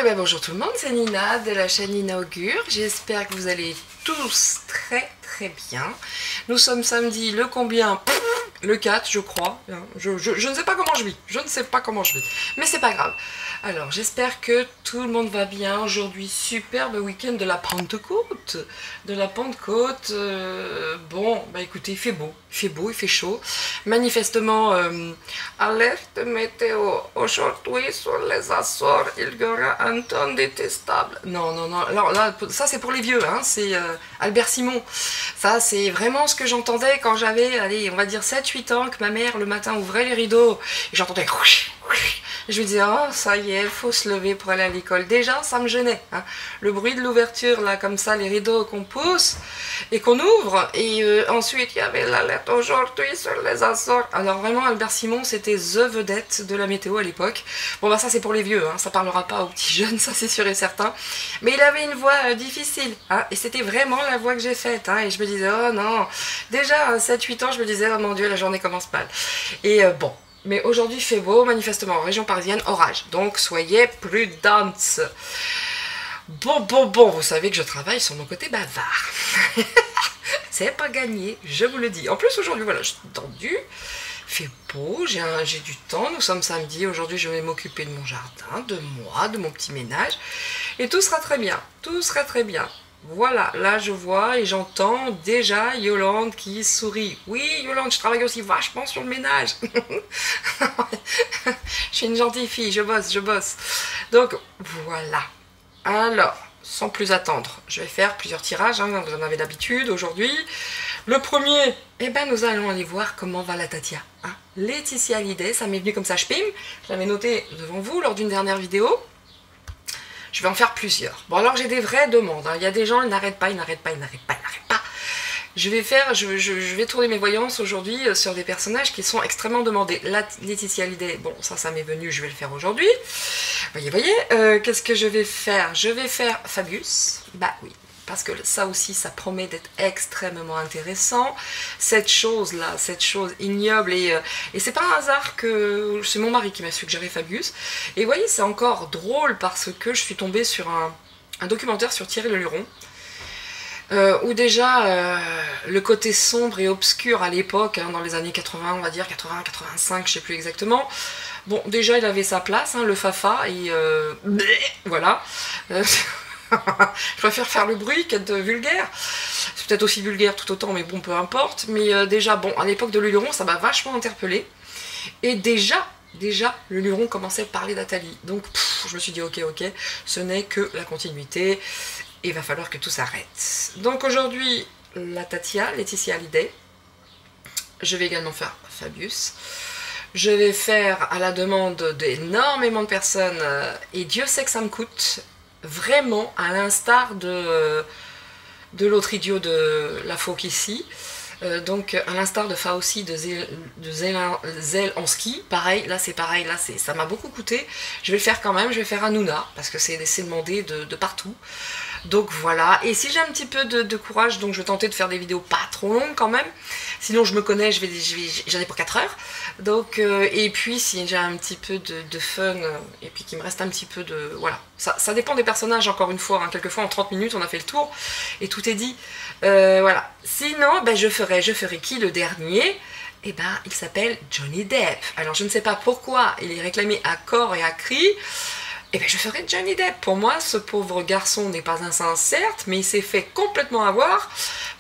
et bien bonjour tout le monde, c'est Nina de la chaîne Nina Augure. J'espère que vous allez tous très bien. Nous sommes samedi le combien? Le 4 je crois. Je ne sais pas comment je vis, mais c'est pas grave. Alors j'espère que tout le monde va bien. Aujourd'hui superbe week-end de la Pentecôte. Bon bah écoutez, il fait beau, il fait chaud. Manifestement, alerte météo, aujourd'hui sur les Açores, il y aura un temps détestable. Non, alors là, ça c'est pour les vieux, hein, c'est Albert Simon. Ça c'est vraiment ce que j'entendais quand j'avais, allez, on va dire 7-8 ans, que ma mère le matin ouvrait les rideaux, et j'entendais... Je me disais, oh, ça y est, il faut se lever pour aller à l'école. Déjà, ça me gênait. Hein. Le bruit de l'ouverture, là, comme ça, les rideaux qu'on pousse et qu'on ouvre. Et ensuite, il y avait l'alerte aujourd'hui sur les Açores. Alors vraiment, Albert Simon, c'était the vedette de la météo à l'époque. Bon, bah ça, c'est pour les vieux. Hein. Ça parlera pas aux petits jeunes, ça, c'est sûr et certain. Mais il avait une voix difficile. Hein. Et c'était vraiment la voix que j'ai faite. Hein. Et je me disais, oh non. Déjà, à 7-8 ans, je me disais, oh mon Dieu, la journée commence mal. Et bon. Mais aujourd'hui il fait beau, manifestement en région parisienne, orage. Donc soyez prudentes. Bon, vous savez que je travaille sur mon côté bavard. C'est pas gagné, je vous le dis. En plus aujourd'hui, voilà, je suis tendue. Il fait beau, j'ai du temps, nous sommes samedi. Aujourd'hui je vais m'occuper de mon jardin, de moi, de mon petit ménage. Et tout sera très bien, Voilà, là je vois et j'entends déjà Yolande qui sourit. Oui, Yolande, je travaille aussi vachement sur le ménage. Je suis une gentille fille, je bosse. Donc, voilà. Alors, sans plus attendre, je vais faire plusieurs tirages, hein, vous en avez l'habitude aujourd'hui. Le premier, nous allons aller voir comment va la Tatia. Hein. Laetitia Hallyday, ça m'est venu comme ça, je l'avais noté devant vous lors d'une dernière vidéo. Je vais en faire plusieurs. Bon, alors j'ai des vraies demandes. Hein. Il y a des gens, ils n'arrêtent pas. Je vais tourner mes voyances aujourd'hui sur des personnages qui sont extrêmement demandés. La Laetitia Hallyday, bon, ça m'est venu, je vais le faire aujourd'hui. Voyez, qu'est-ce que je vais faire? Je vais faire Fabius. Bah oui. Parce que ça aussi, ça promet d'être extrêmement intéressant. Cette chose ignoble, et c'est pas un hasard que c'est mon mari qui m'a suggéré Fabius. Et vous voyez, c'est encore drôle parce que je suis tombée sur un documentaire sur Thierry Le Luron, où déjà le côté sombre et obscur à l'époque, hein, dans les années 80, on va dire 80-85, je sais plus exactement. Bon, déjà il avait sa place, hein, le Fafa, et voilà. Je préfère faire le bruit qu'être vulgaire. C'est peut-être aussi vulgaire tout autant, mais bon, peu importe. Mais déjà, bon, à l'époque de Le Luron, ça m'a vachement interpellée. Et déjà, Le Luron commençait à parler d'Athalie. Donc, je me suis dit, ok, ce n'est que la continuité. Et il va falloir que tout s'arrête. Donc aujourd'hui, la Tatia, Laetitia Hallyday. Je vais également faire Fabius. Je vais faire à la demande d'énormément de personnes, et Dieu sait que ça me coûte, vraiment à l'instar de l'autre idiot de la folk ici, donc à l'instar de Faussi de Zelensky, pareil, ça m'a beaucoup coûté. Je vais le faire quand même, je vais faire Hanouna, parce que c'est demandé de partout. Donc voilà, et si j'ai un petit peu de courage, donc je vais tenter de faire des vidéos pas trop longues quand même, sinon je me connais, j'en ai pour 4 heures, donc, et puis si j'ai un petit peu de fun, et puis qu'il me reste un petit peu de... Voilà, ça dépend des personnages encore une fois, hein. Quelquefois en 30 minutes on a fait le tour, et tout est dit, voilà. Sinon, je ferai qui le dernier? Il s'appelle Johnny Depp. Alors je ne sais pas pourquoi il est réclamé à corps et à cri. Je ferai Johnny Depp. Pour moi, ce pauvre garçon n'est pas un saint, certes, mais il s'est fait complètement avoir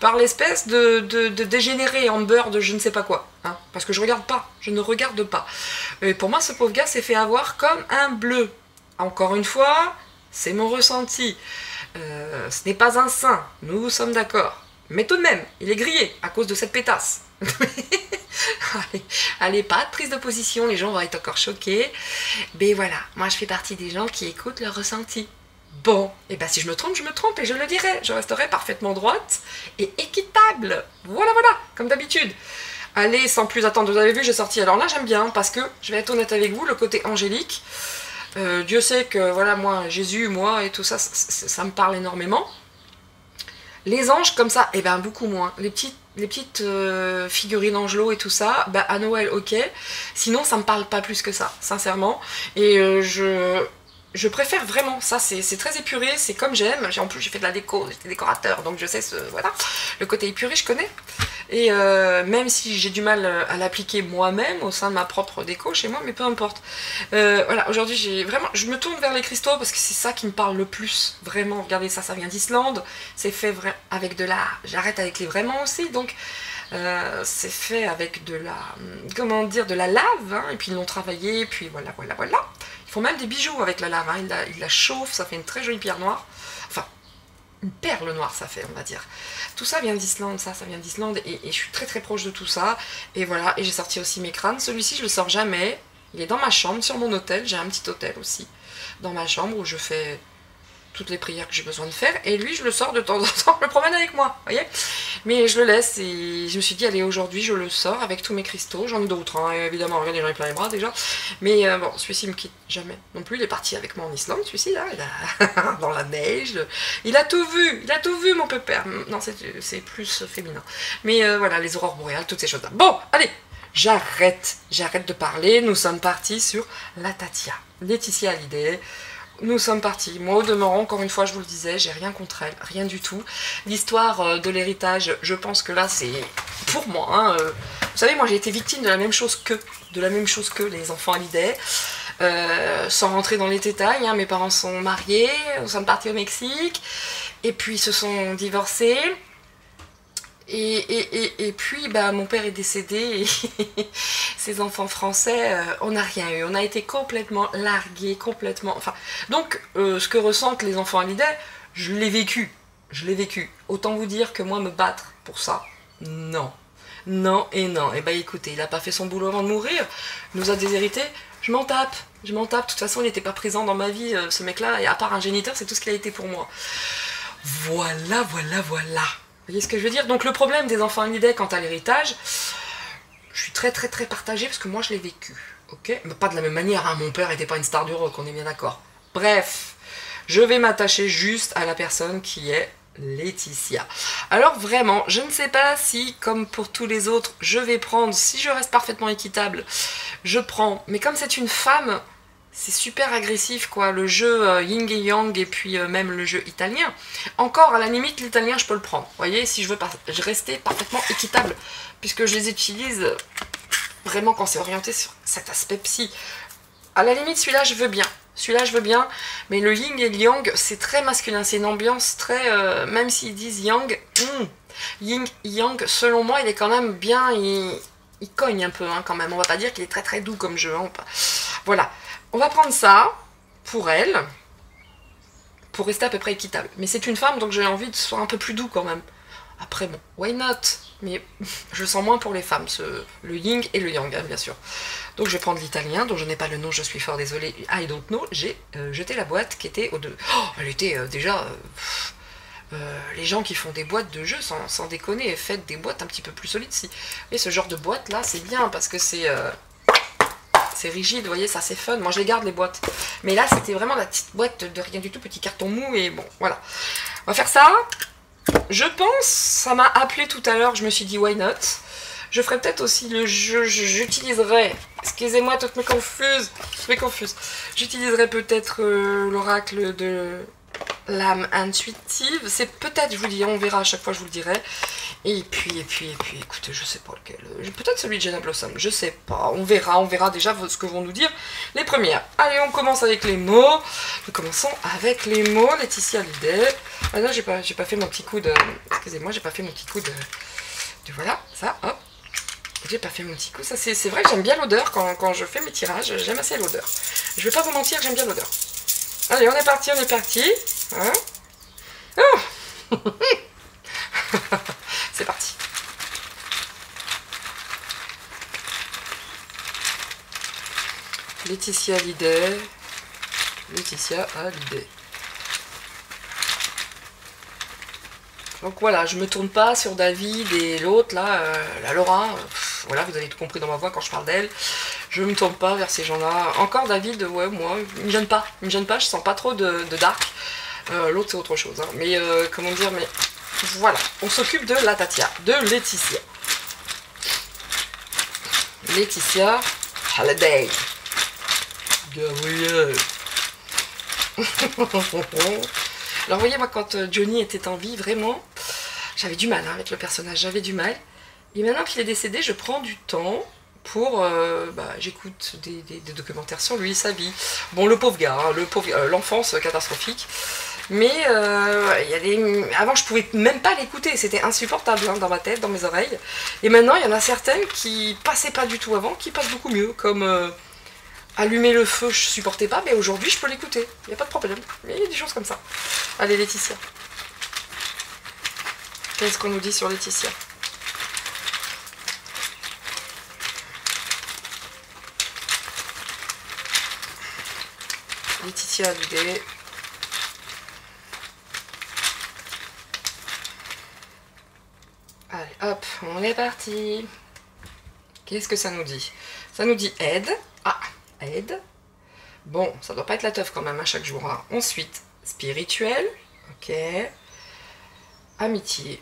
par l'espèce de dégénéré Amber de je ne sais pas quoi. Hein, parce que je ne regarde pas. Et pour moi, ce pauvre gars s'est fait avoir comme un bleu. Encore une fois, c'est mon ressenti. Ce n'est pas un saint, nous sommes d'accord. Mais tout de même, il est grillé à cause de cette pétasse. Allez, pas de prise de position, les gens vont être encore choqués. Mais voilà, moi je fais partie des gens qui écoutent leur ressenti. Bon, si je me trompe et je le dirai. Je resterai parfaitement droite et équitable. Voilà, comme d'habitude. Allez, sans plus attendre, vous avez vu, j'ai sorti. Alors là, j'aime bien parce que, je vais être honnête avec vous, le côté angélique. Dieu sait que, voilà, moi, Jésus, moi et tout ça, ça me parle énormément. Les anges, comme ça, beaucoup moins. Les petites figurines Angelot et tout ça, à Noël, ok. Sinon, ça me parle pas plus que ça, sincèrement. Et je préfère vraiment ça, c'est très épuré, c'est comme j'aime. En plus j'ai fait de la déco, j'étais décorateur, donc je sais voilà, le côté épuré je connais. Et même si j'ai du mal à l'appliquer moi-même au sein de ma propre déco chez moi, mais peu importe. Voilà, aujourd'hui je me tourne vers les cristaux parce que c'est ça qui me parle le plus. Vraiment, regardez ça, ça vient d'Islande, c'est fait avec de la... J'arrête avec les vraiment aussi, donc c'est fait avec de la... Comment dire, de la lave, hein, et puis ils l'ont travaillé, et puis voilà. Ils font même des bijoux avec la lave, hein, ils la chauffent, ça fait une très jolie pierre noire. Enfin, une perle noire ça fait, on va dire. Tout ça vient d'Islande, ça vient d'Islande, et je suis très très proche de tout ça. Et voilà, et j'ai sorti aussi mes crânes. Celui-ci je le sors jamais, il est dans ma chambre, sur mon hôtel, j'ai un petit hôtel aussi, dans ma chambre où je fais toutes les prières que j'ai besoin de faire, et lui je le sors de temps en temps, je le promène avec moi, vous voyez. Mais je le laisse, et je me suis dit allez, aujourd'hui je le sors avec tous mes cristaux, j'en ai d'autres, hein, évidemment, regardez, j'en ai plein les bras déjà, mais bon, celui-ci me quitte jamais non plus, il est parti avec moi en Islande, celui-ci là, dans la neige, il a tout vu mon pépère. Non, c'est plus féminin, mais voilà, les aurores boréales, toutes ces choses là. Bon, allez, j'arrête de parler, nous sommes partis sur Latatia, Laetitia Hallyday. Nous sommes partis. Moi, au demeurant, encore une fois, je vous le disais, j'ai rien contre elle, rien du tout. L'histoire de l'héritage, je pense que là, c'est pour moi. Hein, vous savez, moi, j'ai été victime de la même chose que les enfants Hallyday. Sans rentrer dans les détails, hein, mes parents sont mariés, nous sommes partis au Mexique, et puis ils se sont divorcés. Et puis, bah, mon père est décédé et ses enfants français, on n'a rien eu. On a été complètement largués, complètement... Enfin, donc, ce que ressentent les enfants Hallyday, je l'ai vécu. Autant vous dire que moi, me battre pour ça, non. Non et non. Et bah écoutez, il n'a pas fait son boulot avant de mourir, il nous a déshérités, je m'en tape. De toute façon, il n'était pas présent dans ma vie, ce mec-là, et à part un géniteur, c'est tout ce qu'il a été pour moi. Voilà. Vous voyez ce que je veux dire? Donc le problème des enfants Hallyday quant à l'héritage, je suis très partagée parce que moi je l'ai vécu, ok? Mais pas de la même manière, hein, mon père n'était pas une star du rock, on est bien d'accord. Bref, je vais m'attacher juste à la personne qui est Laetitia. Alors vraiment, je ne sais pas si, comme pour tous les autres, je vais prendre, si je reste parfaitement équitable, je prends, mais comme c'est une femme... C'est super agressif quoi, le jeu yin et yang et puis même le jeu italien. Encore à la limite l'italien je peux le prendre, vous voyez, si je veux rester parfaitement équitable, puisque je les utilise vraiment quand c'est orienté sur cet aspect psy. À la limite celui-là je veux bien, mais le yin et le yang c'est très masculin, c'est une ambiance très, même s'ils disent yang, yin yang selon moi il est quand même bien, il cogne un peu hein, quand même, on va pas dire qu'il est très doux comme jeu, hein, voilà. On va prendre ça, pour elle, pour rester à peu près équitable. Mais c'est une femme, donc j'ai envie de soit un peu plus doux quand même. Après, bon, why not? Mais je le sens moins pour les femmes, le yin et le yang, hein, bien sûr. Donc je vais prendre l'italien, dont je n'ai pas le nom, je suis fort désolée. I don't know, j'ai jeté la boîte qui était au-dessus. Oh, elle était déjà... les gens qui font des boîtes de jeux, sans déconner, faites des boîtes un petit peu plus solides. Et ce genre de boîte là, c'est bien, parce que c'est rigide, vous voyez, ça c'est fun. Moi je les garde les boîtes. Mais là c'était vraiment la petite boîte de rien du tout, petit carton mou et bon, voilà. On va faire ça. Je pense, ça m'a appelé tout à l'heure, je me suis dit why not. Je ferai peut-être aussi le jeu, j'utiliserai, excusez-moi toutes mes confuses, j'utiliserai peut-être l'oracle de l'âme intuitive. C'est peut-être, je vous dis, on verra à chaque fois, je vous le dirai. Et puis, écoutez, je sais pas lequel. Peut-être celui de Jenna Blossom, je sais pas. On verra déjà ce que vont nous dire les premières. Allez, on commence avec les mots. Nous commençons avec les mots. Laetitia Hallyday. Ah non, j'ai pas fait mon petit coup de... Excusez-moi, j'ai pas fait mon petit coup de voilà, ça, hop. J'ai pas fait mon petit coup. Ça, c'est vrai que j'aime bien l'odeur quand je fais mes tirages. J'aime assez l'odeur. Je vais pas vous mentir, j'aime bien l'odeur. Allez, on est parti. Hein, oh. C'est parti. Laetitia Hallyday. Donc voilà, je me tourne pas sur David et l'autre là, la Laura. Voilà, vous avez tout compris dans ma voix quand je parle d'elle. Je me tourne pas vers ces gens-là. Encore David, ouais, moi, il me gêne pas. Je sens pas trop de dark. L'autre c'est autre chose, hein. Mais comment dire, mais voilà, on s'occupe de de Laetitia. Laetitia Hallyday. Gabriel. Alors, vous voyez, moi, quand Johnny était en vie, vraiment, j'avais du mal hein, avec le personnage, j'avais du mal. Et maintenant qu'il est décédé, je prends du temps pour... j'écoute des documentaires sur lui, sa vie. Bon, le pauvre gars, hein, l'enfance catastrophique. Mais avant, je pouvais même pas l'écouter, c'était insupportable hein, dans ma tête, dans mes oreilles. Et maintenant, il y en a certaines qui passaient pas du tout avant, qui passent beaucoup mieux, comme allumer le feu, je supportais pas, mais aujourd'hui, je peux l'écouter, il n'y a pas de problème. Mais il y a des choses comme ça. Allez, Laetitia. Qu'est-ce qu'on nous dit sur Laetitia? Laetitia Hallyday. Allez, hop, on est parti. Qu'est-ce que ça nous dit? Ça nous dit aide. Ah, aide. Bon, ça doit pas être la teuf quand même à chaque jour. Hein. Ensuite, spirituel. Ok. Amitié.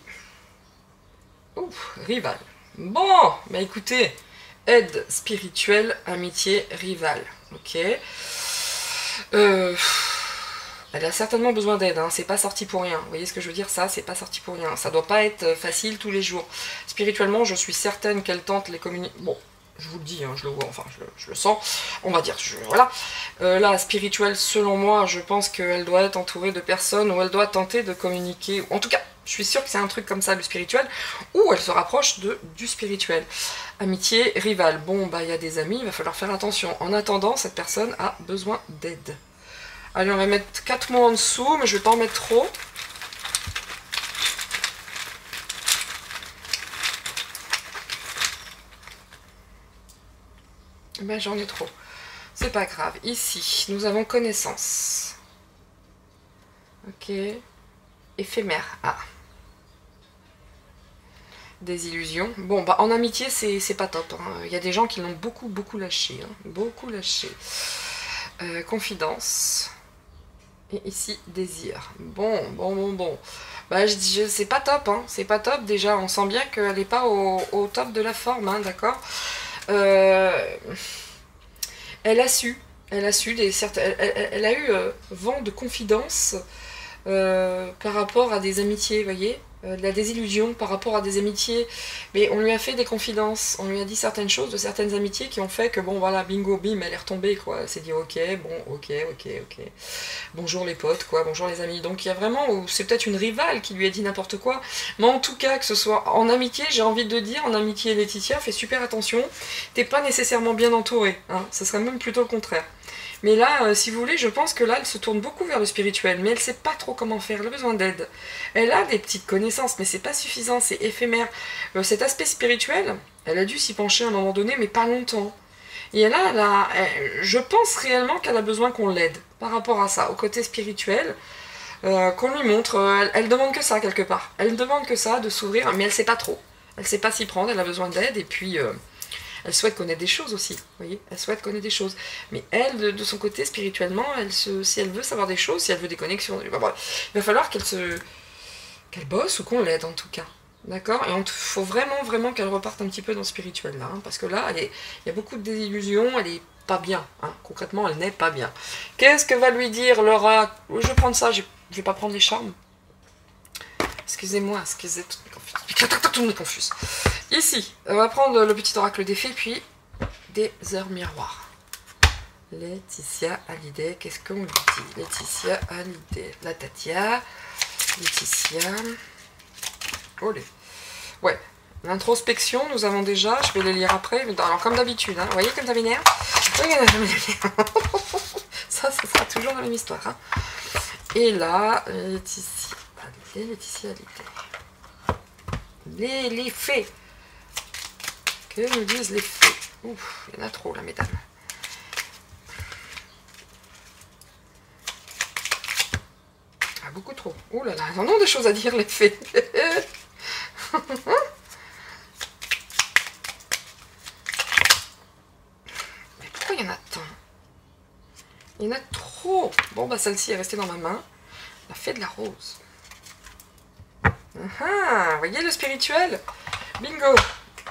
Ouf, rival. Bon, bah écoutez, aide spirituelle, amitié, rival. Ok. Elle a certainement besoin d'aide, hein. C'est pas sorti pour rien. Vous voyez ce que je veux dire? Ça, c'est pas sorti pour rien. Ça doit pas être facile tous les jours. Spirituellement, je suis certaine qu'elle tente les communications. Bon, je vous le dis, hein, je le vois, enfin, je le sens. On va dire, voilà. Là, spirituelle, selon moi, je pense qu'elle doit être entourée de personnes où elle doit tenter de communiquer. En tout cas, je suis sûre que c'est un truc comme ça, le spirituel, où elle se rapproche du spirituel. Amitié, rival. Bon, bah, il y a des amis, il va falloir faire attention. En attendant, cette personne a besoin d'aide. Allez, on va mettre 4 mots en dessous, mais je vais pas en mettre trop. Ben, j'en ai trop. C'est pas grave. Ici, nous avons connaissance. Ok. Éphémère. Ah. Des illusions. Bon, bah, en amitié, c'est pas top. Hein. Il y a des gens qui l'ont beaucoup lâché. Hein. Beaucoup lâché. Confidence. Et ici, désir. Bon. Bah, c'est pas top, hein. C'est pas top, déjà. On sent bien qu'elle n'est pas au top de la forme, hein, d'accord. Elle a su elle a eu vent de confidence par rapport à des amitiés, vous voyez, de la désillusion par rapport à des amitiés, mais on lui a fait des confidences, on lui a dit certaines choses de certaines amitiés qui ont fait que bon voilà, bingo, bim, elle est retombée quoi, elle s'est dit ok, bonjour les potes quoi, bonjour les amis, donc il y a vraiment, c'est peut-être une rivale qui lui a dit n'importe quoi, mais en tout cas que ce soit en amitié, j'ai envie de dire, en amitié Laetitia, fais super attention, t'es pas nécessairement bien entourée, hein, ce serait même plutôt le contraire. Mais là, si vous voulez, je pense que là, elle se tourne beaucoup vers le spirituel, mais elle sait pas trop comment faire, elle a besoin d'aide. Elle a des petites connaissances, mais c'est pas suffisant, c'est éphémère. Cet aspect spirituel, elle a dû s'y pencher à un moment donné, mais pas longtemps. Et là, je pense réellement qu'elle a besoin qu'on l'aide par rapport à ça, au côté spirituel, qu'on lui montre. Elle demande que ça, quelque part. Elle demande que ça, de s'ouvrir, mais elle sait pas trop. Elle sait pas s'y prendre, elle a besoin d'aide, et puis... elle souhaite connaître des choses aussi, vous voyez, elle souhaite connaître des choses. Mais elle, de son côté, spirituellement, si elle veut savoir des choses, si elle veut des connexions, il va falloir qu'elle bosse ou qu'on l'aide en tout cas. D'accord? Et il faut vraiment qu'elle reparte un petit peu dans le spirituel là, hein, parce que là, il y a beaucoup de désillusions, elle est pas bien, hein, concrètement, elle n'est pas bien. Qu'est-ce que va lui dire Laura? Je vais prendre ça, je vais pas prendre les charmes. Excusez-moi, excusez tout me confuse. Ici, on va prendre le petit oracle des fées, puis des heures miroirs. Laetitia Hallyday, qu'est-ce qu'on lui dit? Laetitia Hallyday, la Tatia, Laetitia... Olé. Ouais, l'introspection, nous avons déjà, je vais les lire après, alors comme d'habitude, hein, vous voyez comme ça m'énerve? Ça sera toujours la même histoire. Hein. Et là, Laetitia Hallyday, Laetitia Hallyday. Les fées. Que nous disent les fées? Ouf, il y en a trop là, mesdames. Ah, beaucoup trop. Oh là là, ils en ont des choses à dire, les fées. Mais pourquoi il y en a tant? Il y en a trop. Bon, bah celle-ci est restée dans ma main. La fée de la rose. Vous voyez le spirituel? Bingo!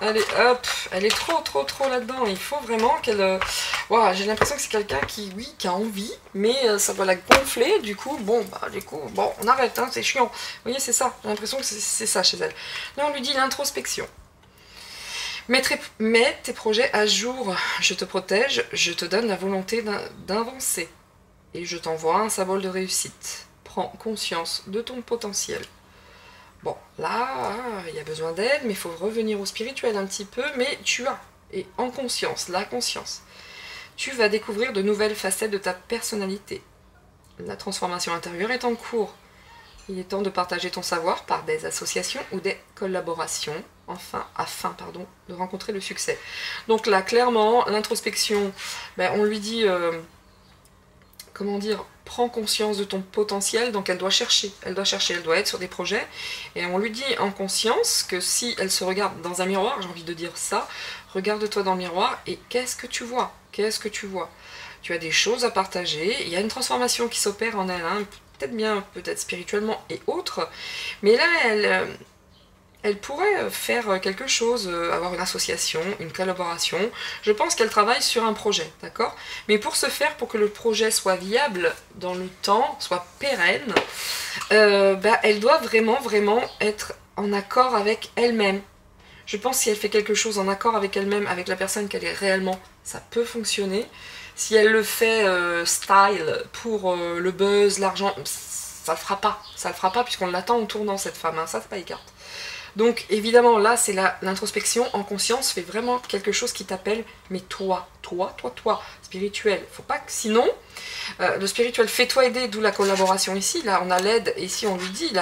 Allez, hop! Elle est trop là-dedans. Il faut vraiment qu'elle... Voilà, j'ai l'impression que c'est quelqu'un qui, oui, qui a envie, mais ça va la gonfler, du coup, bon, on arrête, hein, c'est chiant. Vous voyez, c'est ça, j'ai l'impression que c'est ça chez elle. Là, on lui dit l'introspection. Mets tes projets à jour, je te protège, je te donne la volonté d'avancer. Et je t'envoie un symbole de réussite. Prends conscience de ton potentiel. Bon, là, il y a besoin d'aide, mais il faut revenir au spirituel un petit peu, mais tu as, et en conscience, la conscience. Tu vas découvrir de nouvelles facettes de ta personnalité. La transformation intérieure est en cours. Il est temps de partager ton savoir par des associations ou des collaborations, afin de rencontrer le succès. Donc là, clairement, l'introspection, on lui dit, comment dire, prends conscience de ton potentiel, donc elle doit chercher, elle doit être sur des projets, et on lui dit en conscience que si elle se regarde dans un miroir, j'ai envie de dire ça, regarde-toi dans le miroir, et qu'est-ce que tu vois? Qu'est-ce que tu vois? Tu as des choses à partager, il y a une transformation qui s'opère en elle, hein, peut-être spirituellement et autres, mais là, elle pourrait faire quelque chose, avoir une association, une collaboration. Je pense qu'elle travaille sur un projet, d'accord? Mais pour ce faire, pour que le projet soit viable dans le temps, soit pérenne, elle doit vraiment être en accord avec elle-même. Je pense que si elle fait quelque chose en accord avec elle-même, avec la personne qu'elle est réellement, ça peut fonctionner. Si elle le fait style pour le buzz, l'argent, ça le fera pas. Ça le fera pas puisqu'on l'attend en tournant cette femme, hein. Ça c'est pas les cartes. Donc évidemment là c'est l'introspection en conscience fait vraiment quelque chose qui t'appelle, mais toi, spirituel. Faut pas que sinon, le spirituel fais-toi aider, d'où la collaboration ici. Là on a l'aide, ici on lui dit,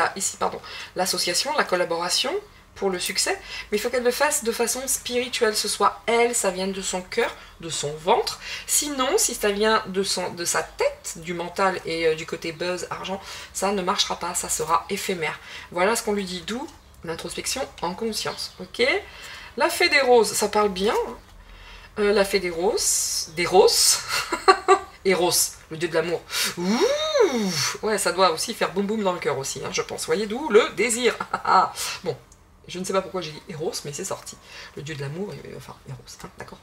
l'association, la collaboration pour le succès, mais il faut qu'elle le fasse de façon spirituelle, ce soit elle, ça vient de son cœur, de son ventre. Sinon, si ça vient de sa tête, du mental et du côté buzz, argent, ça ne marchera pas, ça sera éphémère. Voilà ce qu'on lui dit, d'où l'introspection en conscience, ok? La fée des roses, ça parle bien. La fée des roses, Eros, le dieu de l'amour. Ouh, ouais, ça doit aussi faire boum boum dans le cœur aussi, hein, je pense. Voyez, d'où le désir. Bon, je ne sais pas pourquoi j'ai dit Eros, mais c'est sorti. Le dieu de l'amour, enfin, Eros, hein, d'accord.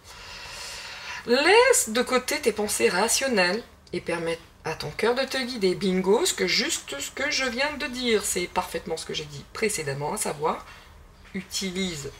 Laisse de côté tes pensées rationnelles et permets à ton cœur de te guider. Bingo, juste ce que je viens de dire, c'est parfaitement ce que j'ai dit précédemment, à savoir, utilise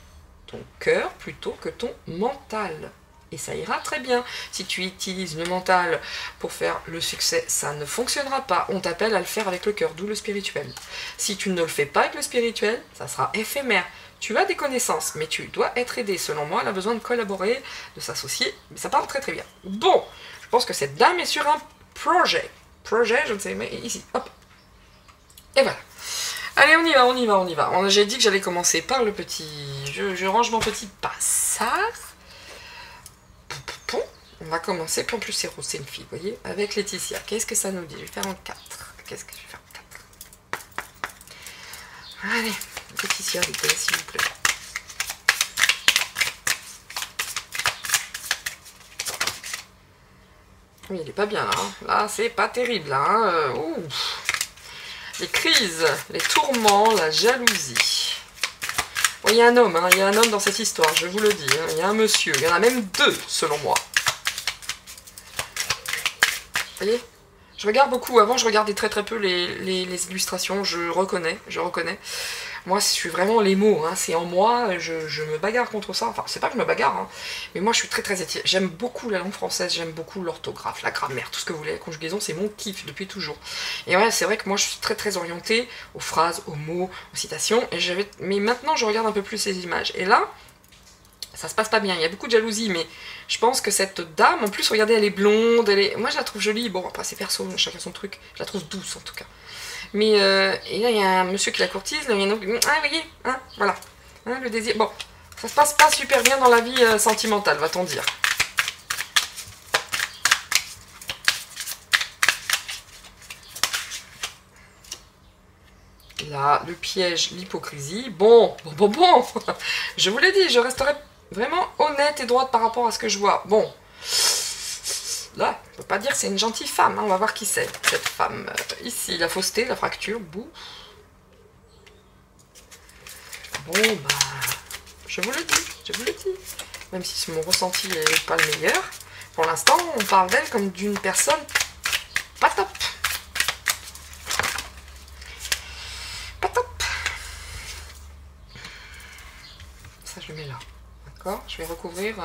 ton cœur plutôt que ton mental. Et ça ira très bien. Si tu utilises le mental pour faire le succès, ça ne fonctionnera pas. On t'appelle à le faire avec le cœur, d'où le spirituel. Si tu ne le fais pas avec le spirituel, ça sera éphémère. Tu as des connaissances, mais tu dois être aidé. Selon moi, elle a besoin de collaborer, de s'associer. Mais ça parle très très bien. Bon, je pense que cette dame est sur un projet. Projet, je ne sais, mais ici, hop. Et voilà. Allez, on y va. J'ai dit que j'allais commencer par le petit... Je range mon petit passage. On va commencer, puis en plus c'est Rose, c'est une fille, vous voyez, avec Laetitia. Qu'est-ce que ça nous dit? Je vais faire en 4. Qu'est-ce que je vais faire en 4? Allez, Laetitia, s'il vous plaît. Oui, il est pas bien là. Hein. Là, c'est pas terrible. Là, hein. Les crises, les tourments, la jalousie. Bon, il y a un homme, hein. Il y a un homme dans cette histoire, je vous le dis. Hein. Il y a un monsieur, il y en a même 2 selon moi. Vous voyez, je regarde beaucoup. Avant, je regardais très peu les illustrations. Je reconnais. Moi, je suis vraiment les mots. Hein, c'est en moi. Je me bagarre contre ça. Enfin, c'est pas que je me bagarre. Hein, mais moi, je suis très éthique. J'aime beaucoup la langue française. J'aime beaucoup l'orthographe, la grammaire, tout ce que vous voulez. La conjugaison, c'est mon kiff depuis toujours. Et ouais, c'est vrai que moi, je suis très orientée aux phrases, aux mots, aux citations. Mais maintenant, je regarde un peu plus ces images. Et là, ça se passe pas bien, il y a beaucoup de jalousie, mais je pense que cette dame, en plus, regardez, elle est blonde, moi je la trouve jolie, bon, après c'est perso, chacun son truc, je la trouve douce en tout cas. Mais, et là il y a un monsieur qui la courtise, là, il y a un autre, ah, vous voyez, hein, voilà, hein, le désir, bon, ça se passe pas super bien dans la vie sentimentale, va-t-on dire. Là, le piège, l'hypocrisie, bon, je vous l'ai dit, je resterai vraiment honnête et droite par rapport à ce que je vois. Bon, là, on peut pas dire que c'est une gentille femme, hein. On va voir qui c'est, cette femme. Ici, la fausseté, la fracture, bout. Bon, je vous le dis. Même si mon ressenti n'est pas le meilleur. Pour l'instant, on parle d'elle comme d'une personne pas top. Pas top. Ça, je le mets là. D'accord? Je vais recouvrir...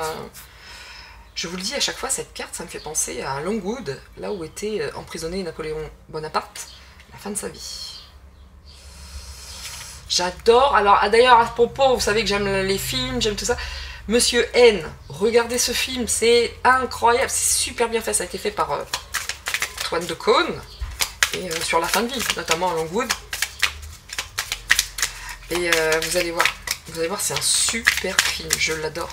Je vous le dis à chaque fois, cette carte, ça me fait penser à Longwood, là où était emprisonné Napoléon Bonaparte, à la fin de sa vie. J'adore... Alors, d'ailleurs, à ce propos, vous savez que j'aime les films, j'aime tout ça. Monsieur N, regardez ce film, c'est incroyable, c'est super bien fait, ça a été fait par Antoine de Caunes, et sur la fin de vie, notamment à Longwood. Et vous allez voir, c'est un super film, je l'adore.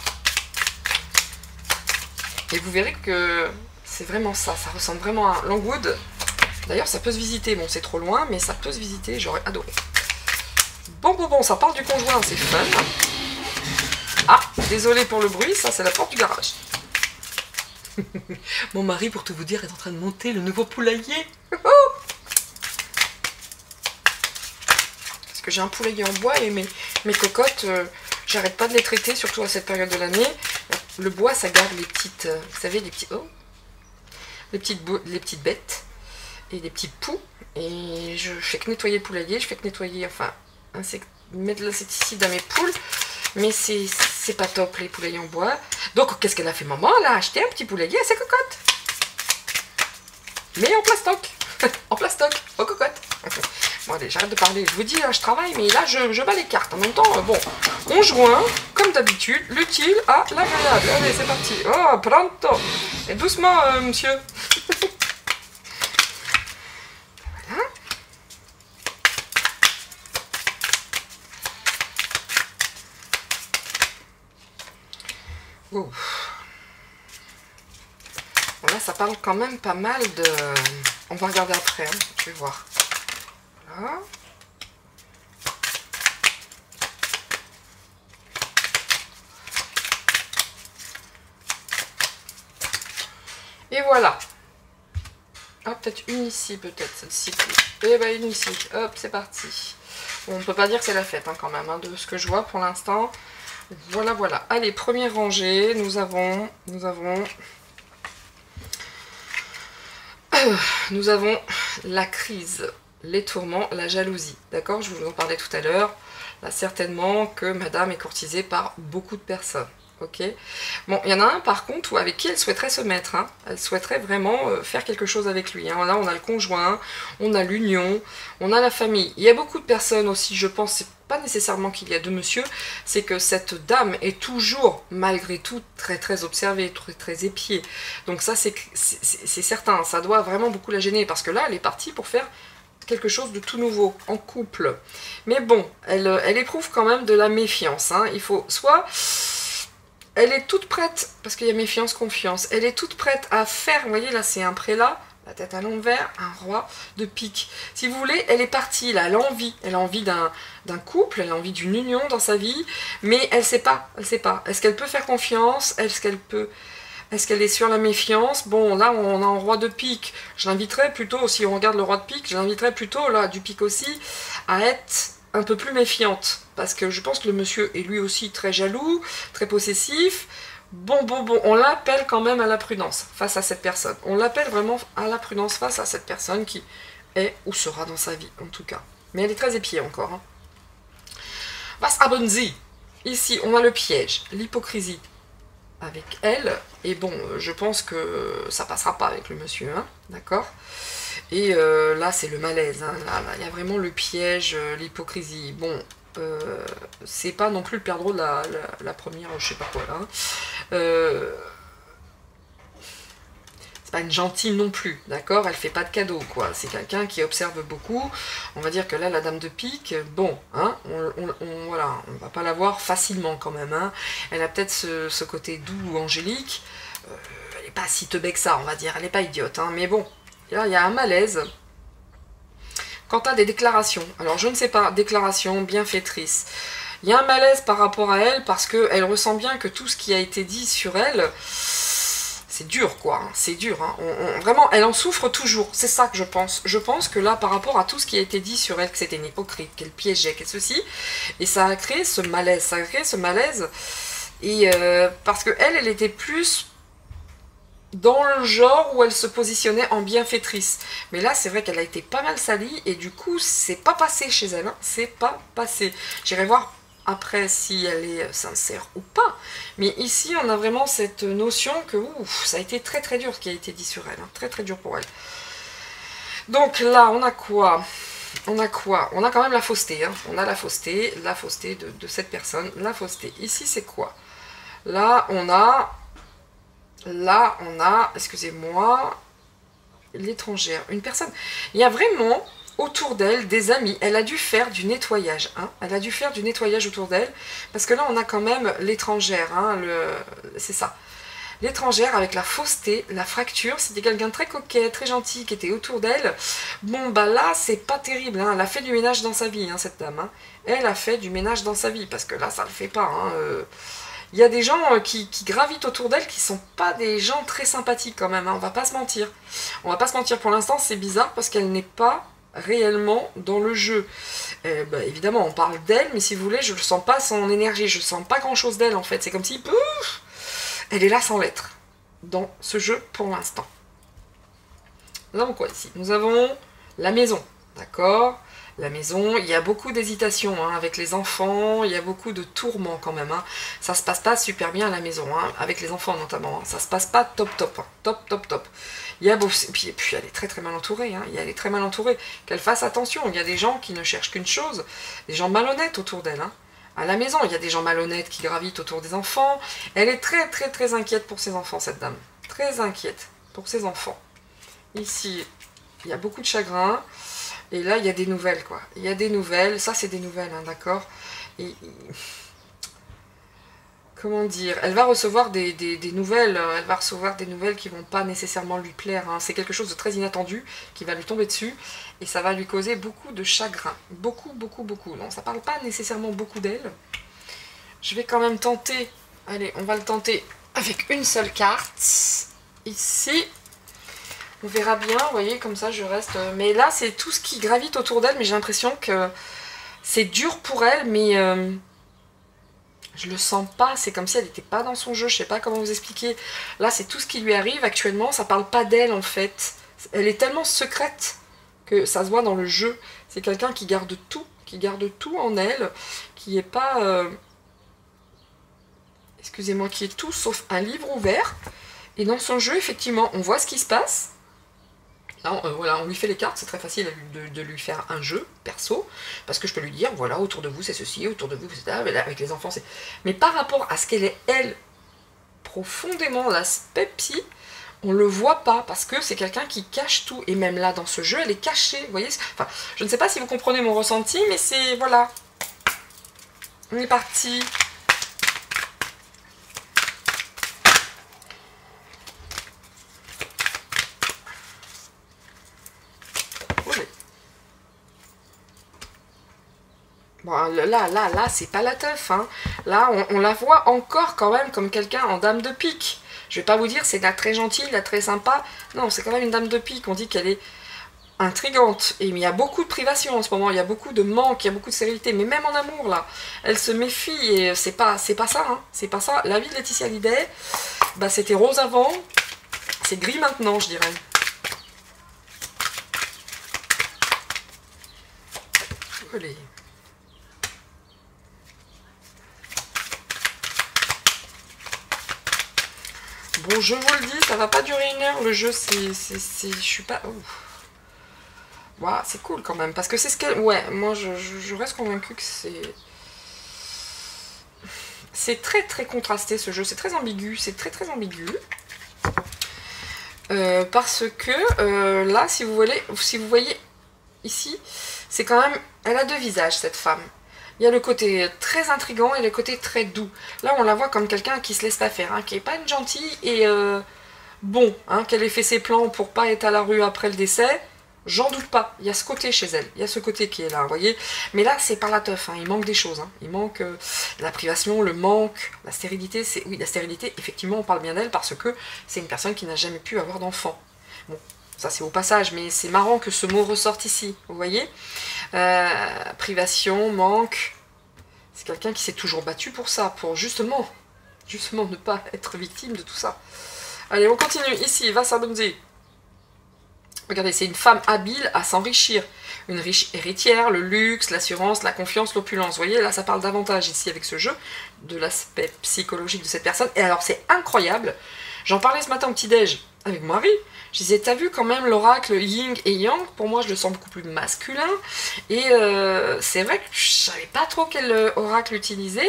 Et vous verrez que c'est vraiment ça, ça ressemble vraiment à Longwood. D'ailleurs, ça peut se visiter, bon c'est trop loin, mais ça peut se visiter, j'aurais adoré. Bon, ça part du conjoint, c'est fun. Ah, désolé pour le bruit, ça c'est la porte du garage. Mon mari, pour tout vous dire, est en train de monter le nouveau poulailler. Parce que j'ai un poulailler en bois et mes cocottes, j'arrête pas de les traiter, surtout à cette période de l'année. Le bois, ça garde les petites, vous savez, les petites bêtes et les petits poux. Et je fais que nettoyer le poulailler, je fais que nettoyer, enfin, mettre de l'insecticide dans mes poules. Mais c'est pas top, les poulaillers en bois. Donc, qu'est-ce qu'elle a fait, maman? Elle a acheté un petit poulailler à ses cocottes. Mais en plastoc. En plastoc, aux cocottes. Bon, allez, j'arrête de parler. Je vous dis, je travaille, mais là, je bats les cartes. En même temps, bon, on joint, comme d'habitude, l'utile à l'agréable. Allez, c'est parti. Oh, pronto. Et doucement, monsieur. Voilà. Bon, là, ça parle quand même pas mal de... On va regarder après, hein, je vais voir. Voilà. Et voilà. Ah, peut-être une ici, peut-être, celle-ci. Eh ben, une ici. Hop, c'est parti. Bon, on peut pas dire que c'est la fête, hein, quand même, hein, de ce que je vois pour l'instant. Voilà, voilà. Allez, première rangée, nous avons la crise, les tourments, la jalousie. D'accord? Je vous en parlais tout à l'heure. Là, certainement que madame est courtisée par beaucoup de personnes. Ok? Bon, il y en a un par contre avec qui elle souhaiterait se mettre. Hein. Elle souhaiterait vraiment faire quelque chose avec lui. Hein. Là, on a le conjoint, on a l'union, on a la famille. Il y a beaucoup de personnes aussi, je pense, c'est pas nécessairement qu'il y a deux monsieur, c'est que cette dame est toujours, malgré tout, très très observée, très très épiée. Donc ça, c'est certain, ça doit vraiment beaucoup la gêner, parce que là, elle est partie pour faire quelque chose de tout nouveau, en couple. Mais bon, elle éprouve quand même de la méfiance. Hein. Il faut soit... Elle est toute prête, parce qu'il y a méfiance, confiance, elle est toute prête à faire, vous voyez là c'est un prélat, la tête à l'envers, un roi de pique. Si vous voulez, elle est partie là, elle a envie d'un couple, elle a envie d'une union dans sa vie, mais elle sait pas, Est-ce qu'elle peut faire confiance? Est-ce qu'elle est sur la méfiance? Bon, là, on a un roi de pique. Je l'inviterais plutôt, si on regarde le roi de pique, je l'inviterais plutôt, là, du pique aussi, à être un peu plus méfiante. Parce que je pense que le monsieur est lui aussi très jaloux, très possessif. Bon, on l'appelle quand même à la prudence face à cette personne. On l'appelle vraiment à la prudence face à cette personne qui est ou sera dans sa vie, en tout cas. Mais elle est très épiée encore. Hein. Was haben Sie? Ici, on a le piège, l'hypocrisie avec elle. Et bon, je pense que ça passera pas avec le monsieur, hein, d'accord? Et là, c'est le malaise. Hein, là, il y a vraiment le piège, l'hypocrisie. Bon, c'est pas non plus le perdreau de la première, je sais pas quoi, là. C'est pas une gentille non plus, d'accord? Elle fait pas de cadeaux, quoi. C'est quelqu'un qui observe beaucoup. On va dire que là, la dame de pique, bon, hein, voilà, on va pas la voir facilement quand même, hein. Elle a peut-être ce côté doux, angélique. Elle est pas si teubée que ça, on va dire. Elle est pas idiote, hein, mais bon. Là, il y a un malaise quant à des déclarations. Alors, je ne sais pas, déclarations bienfaitrices. Il y a un malaise par rapport à elle parce qu'elle ressent bien que tout ce qui a été dit sur elle, c'est dur, quoi. Hein, c'est dur. Hein. Vraiment, elle en souffre toujours. C'est ça que je pense. Je pense que là, par rapport à tout ce qui a été dit sur elle, que c'était une hypocrite, qu'elle piégeait, qu'elle ceci, et ça a créé ce malaise. Ça a créé ce malaise. Et parce qu'elle, elle était plus... dans le genre où elle se positionnait en bienfaitrice. Mais là, c'est vrai qu'elle a été pas mal salie, et du coup, c'est pas passé chez elle, hein, c'est pas passé. J'irai voir après si elle est sincère ou pas. Mais ici, on a vraiment cette notion que ouf, ça a été très très dur ce qui a été dit sur elle, hein, très très dur pour elle. Donc là, on a quoi? On a quoi? On a quand même la fausseté, hein. On a la fausseté de cette personne, la fausseté. Ici, c'est quoi? Là, on a, excusez-moi, l'étrangère, une personne. Il y a vraiment autour d'elle des amis. Elle a dû faire du nettoyage, hein. Elle a dû faire du nettoyage autour d'elle, parce que là, on a quand même l'étrangère, hein, c'est ça. L'étrangère avec la fausseté, la fracture, c'était quelqu'un de très coquet, très gentil, qui était autour d'elle. Bon, bah là, c'est pas terrible, hein. Elle a fait du ménage dans sa vie, hein, cette dame, hein. Elle a fait du ménage dans sa vie, parce que là, ça le fait pas, hein. Il y a des gens qui gravitent autour d'elle qui sont pas des gens très sympathiques quand même, hein. On va pas se mentir. On va pas se mentir, pour l'instant, c'est bizarre, parce qu'elle n'est pas réellement dans le jeu. Bah, évidemment, on parle d'elle, mais si vous voulez, je ne sens pas son énergie, je sens pas grand-chose d'elle, en fait. C'est comme si... Pouf, elle est là sans l'être, dans ce jeu pour l'instant. Nous avons quoi ici? Nous avons la maison, d'accord? La maison, il y a beaucoup d'hésitation, hein, avec les enfants, il y a beaucoup de tourments quand même, hein. Ça se passe pas super bien à la maison, hein, avec les enfants notamment, hein. Ça se passe pas top top, hein, top. Il y a puis elle est très très mal entourée, hein. Elle est très mal entourée. Qu'elle fasse attention, il y a des gens qui ne cherchent qu'une chose, des gens malhonnêtes autour d'elle, hein. À la maison, il y a des gens malhonnêtes qui gravitent autour des enfants. Elle est très très très inquiète pour ses enfants, cette dame. Très inquiète pour ses enfants. Ici, il y a beaucoup de chagrin. Et là, il y a des nouvelles, quoi. Il y a des nouvelles. Ça, c'est des nouvelles, hein, d'accord? Et... comment dire? Elle va recevoir des nouvelles. Elle va recevoir des nouvelles qui vont pas nécessairement lui plaire, hein. C'est quelque chose de très inattendu qui va lui tomber dessus. Et ça va lui causer beaucoup de chagrin. Beaucoup. Non, ça parle pas nécessairement beaucoup d'elle. Je vais quand même tenter. Allez, on va le tenter avec une seule carte. Ici. On verra bien, vous voyez, comme ça je reste... Mais là, c'est tout ce qui gravite autour d'elle, mais j'ai l'impression que c'est dur pour elle, mais je le sens pas. C'est comme si elle n'était pas dans son jeu, je sais pas comment vous expliquer. Là, c'est tout ce qui lui arrive actuellement, ça parle pas d'elle en fait. Elle est tellement secrète que ça se voit dans le jeu. C'est quelqu'un qui garde tout en elle, qui est pas... excusez-moi, qui est tout sauf un livre ouvert. Et dans son jeu, effectivement, on voit ce qui se passe. Là, voilà, on lui fait les cartes, c'est très facile de lui faire un jeu perso, parce que je peux lui dire, voilà, autour de vous c'est ceci, autour de vous c'est ça, avec les enfants c'est... Mais par rapport à ce qu'elle est, elle, profondément, l'aspect psy, on le voit pas, parce que c'est quelqu'un qui cache tout, et même là, dans ce jeu, elle est cachée, vous voyez? Enfin, je ne sais pas si vous comprenez mon ressenti, mais c'est... voilà. On est parti. Bon, là, c'est pas la teuf, hein. Là, on la voit encore quand même comme quelqu'un en dame de pique. Je vais pas vous dire c'est la très gentille, la très sympa. Non, c'est quand même une dame de pique. On dit qu'elle est intrigante. Et il y a beaucoup de privations en ce moment. Il y a beaucoup de manque, il y a beaucoup de stérilité. Mais même en amour, là, elle se méfie. Et c'est pas ça, hein. C'est pas ça. La vie de Laetitia Hallyday, bah, c'était rose avant. C'est gris maintenant, je dirais. Allez. Bon, je vous le dis, ça va pas durer 1 heure, le jeu, je suis pas... Wow, c'est cool quand même, parce que c'est ce qu'elle... Ouais, moi, je reste convaincue que c'est... C'est très très contrasté, ce jeu, c'est très ambigu, c'est très très ambigu. Parce que, là, si vous voyez ici, c'est quand même... Elle a 2 visages, cette femme. Il y a le côté très intriguant et le côté très doux. Là, on la voit comme quelqu'un qui se laisse pas faire, hein, qui est pas une gentille et bon, hein, qu'elle ait fait ses plans pour pas être à la rue après le décès, j'en doute pas. Il y a ce côté chez elle, il y a ce côté qui est là, vous voyez. Mais là, c'est pas la teuf, hein, il manque des choses. Hein. Il manque la privation, le manque, la stérilité. Oui, la stérilité, effectivement, on parle bien d'elle parce que c'est une personne qui n'a jamais pu avoir d'enfant. Bon, ça c'est au passage, mais c'est marrant que ce mot ressorte ici, vous voyez. Privation, manque. C'est quelqu'un qui s'est toujours battu pour ça, pour justement ne pas être victime de tout ça. Allez, on continue. Ici, Vasabunzi. Regardez, c'est une femme habile à s'enrichir. Une riche héritière, le luxe, l'assurance, la confiance, l'opulence. Vous voyez, là, ça parle davantage ici avec ce jeu, de l'aspect psychologique de cette personne. Et alors, c'est incroyable. J'en parlais ce matin au petit-déj avec mon mari. Je disais, t'as vu quand même l'oracle Yin et Yang? Pour moi, je le sens beaucoup plus masculin. Et c'est vrai que je savais pas trop quel oracle utiliser.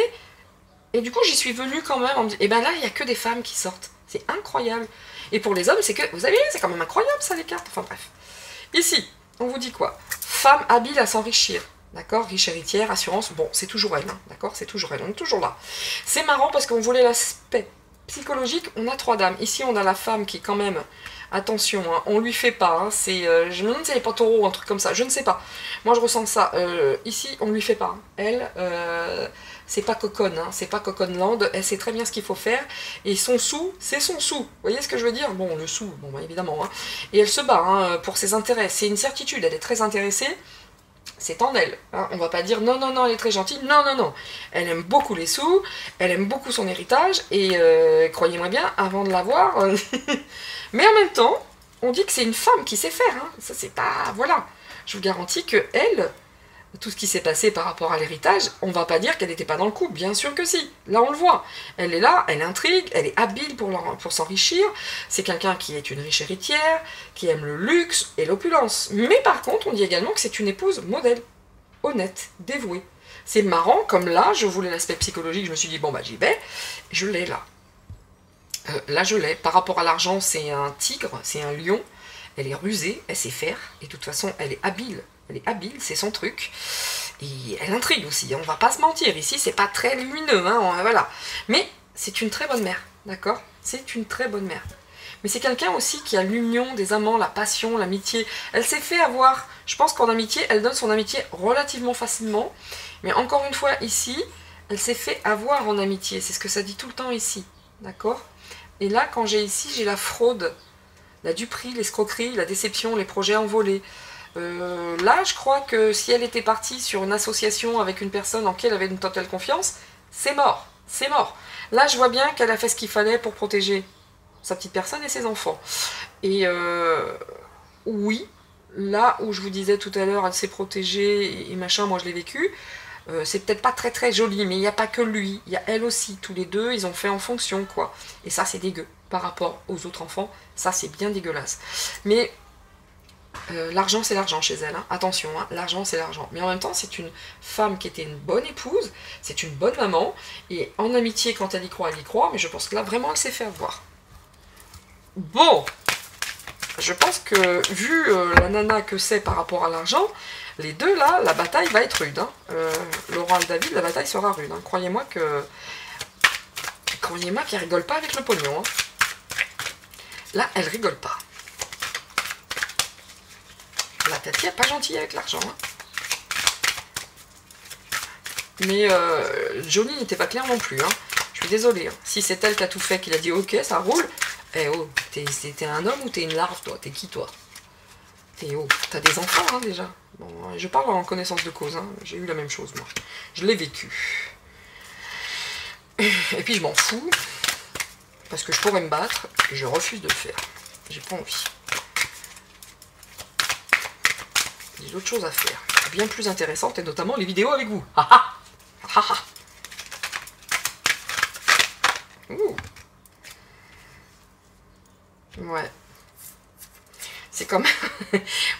Et du coup, j'y suis venue quand même en me disant, et ben là, il n'y a que des femmes qui sortent. C'est incroyable. Et pour les hommes, c'est que, vous savez, c'est quand même incroyable ça, les cartes. Enfin bref. Ici, on vous dit quoi? Femme habile à s'enrichir. D'accord? Riche héritière, assurance. Bon, c'est toujours elle. Hein, d'accord? C'est toujours elle. On est toujours là. C'est marrant parce qu'on voulait l'aspect psychologique. On a 3 dames. Ici, on a la femme qui est quand même... Attention, hein, on lui fait pas. Hein, c'est, je me demande si elle n'est pas taureau ou un truc comme ça. Je ne sais pas. Moi, je ressens ça. Ici, on lui fait pas. Hein. Elle... c'est pas coconne, hein, c'est pas coconland, elle sait très bien ce qu'il faut faire, et son sou, c'est son sou, vous voyez ce que je veux dire? Bon, le sou, bon, bah, évidemment, hein. Et elle se bat hein, pour ses intérêts, c'est une certitude, elle est très intéressée, c'est en elle, hein. On va pas dire non, non, non, elle est très gentille, non, non, non, elle aime beaucoup les sous, elle aime beaucoup son héritage, et croyez-moi bien, avant de l'avoir, mais en même temps, on dit que c'est une femme qui sait faire, hein. Ça c'est pas, voilà, je vous garantis que elle... Tout ce qui s'est passé par rapport à l'héritage, on va pas dire qu'elle n'était pas dans le coup, bien sûr que si, là on le voit. Elle est là, elle intrigue, elle est habile pour s'enrichir, c'est quelqu'un qui est une riche héritière, qui aime le luxe et l'opulence. Mais par contre, on dit également que c'est une épouse modèle, honnête, dévouée. C'est marrant, comme là, je voulais l'aspect psychologique, je me suis dit, bon bah j'y vais, je l'ai là. Là je l'ai, par rapport à l'argent, c'est un tigre, c'est un lion, elle est rusée, elle sait faire, et de toute façon, elle est habile. Elle est habile, c'est son truc. Et elle intrigue aussi, on va pas se mentir. Ici, c'est pas très lumineux, hein, voilà. Mais c'est une très bonne mère, d'accord? C'est une très bonne mère. Mais c'est quelqu'un aussi qui a l'union des amants, la passion, l'amitié. Elle s'est fait avoir, je pense qu'en amitié, elle donne son amitié relativement facilement. Mais encore une fois, ici, elle s'est fait avoir en amitié. C'est ce que ça dit tout le temps ici, d'accord? Et là, quand j'ai ici, j'ai la fraude, la duperie, l'escroquerie, la déception, les projets envolés. Là, je crois que si elle était partie sur une association avec une personne en qui elle avait une totale confiance, c'est mort, c'est mort. Là, je vois bien qu'elle a fait ce qu'il fallait pour protéger sa petite personne et ses enfants. Et oui, là où je vous disais tout à l'heure, elle s'est protégée et machin, moi je l'ai vécu, c'est peut-être pas très très joli, mais il n'y a pas que lui, il y a elle aussi, tous les deux, ils ont fait en fonction, quoi. Et ça, c'est dégueu, par rapport aux autres enfants, ça c'est bien dégueulasse. Mais... l'argent c'est l'argent chez elle, hein. Attention, hein, l'argent c'est l'argent. Mais en même temps, c'est une femme qui était une bonne épouse, c'est une bonne maman, et en amitié, quand elle y croit, mais je pense que là, vraiment, elle s'est fait avoir. Bon, je pense que, vu la nana que c'est par rapport à l'argent, les deux là, la bataille va être rude. Hein. Laura et David, la bataille sera rude. Hein. Croyez-moi qu'elle rigole pas avec le pognon. Hein. Là, elle rigole pas. La Tati n'est pas gentille avec l'argent. Hein. Mais Johnny n'était pas clair non plus. Hein. Je suis désolée. Hein. Si c'est elle qui a tout fait, qu'il a dit ok, ça roule. Eh oh, t'es un homme ou t'es une larve, toi? T'es qui, toi? T'es oh, t'as des enfants, hein, déjà. Bon, je parle en connaissance de cause. Hein. J'ai eu la même chose, moi. Je l'ai vécu. Et puis, je m'en fous. Parce que je pourrais me battre. Et je refuse de le faire. J'ai pas envie. J'ai d'autres choses à faire, bien plus intéressantes, et notamment les vidéos avec vous. Ha ha ha ha. Ouh. Ouais. C'est comme...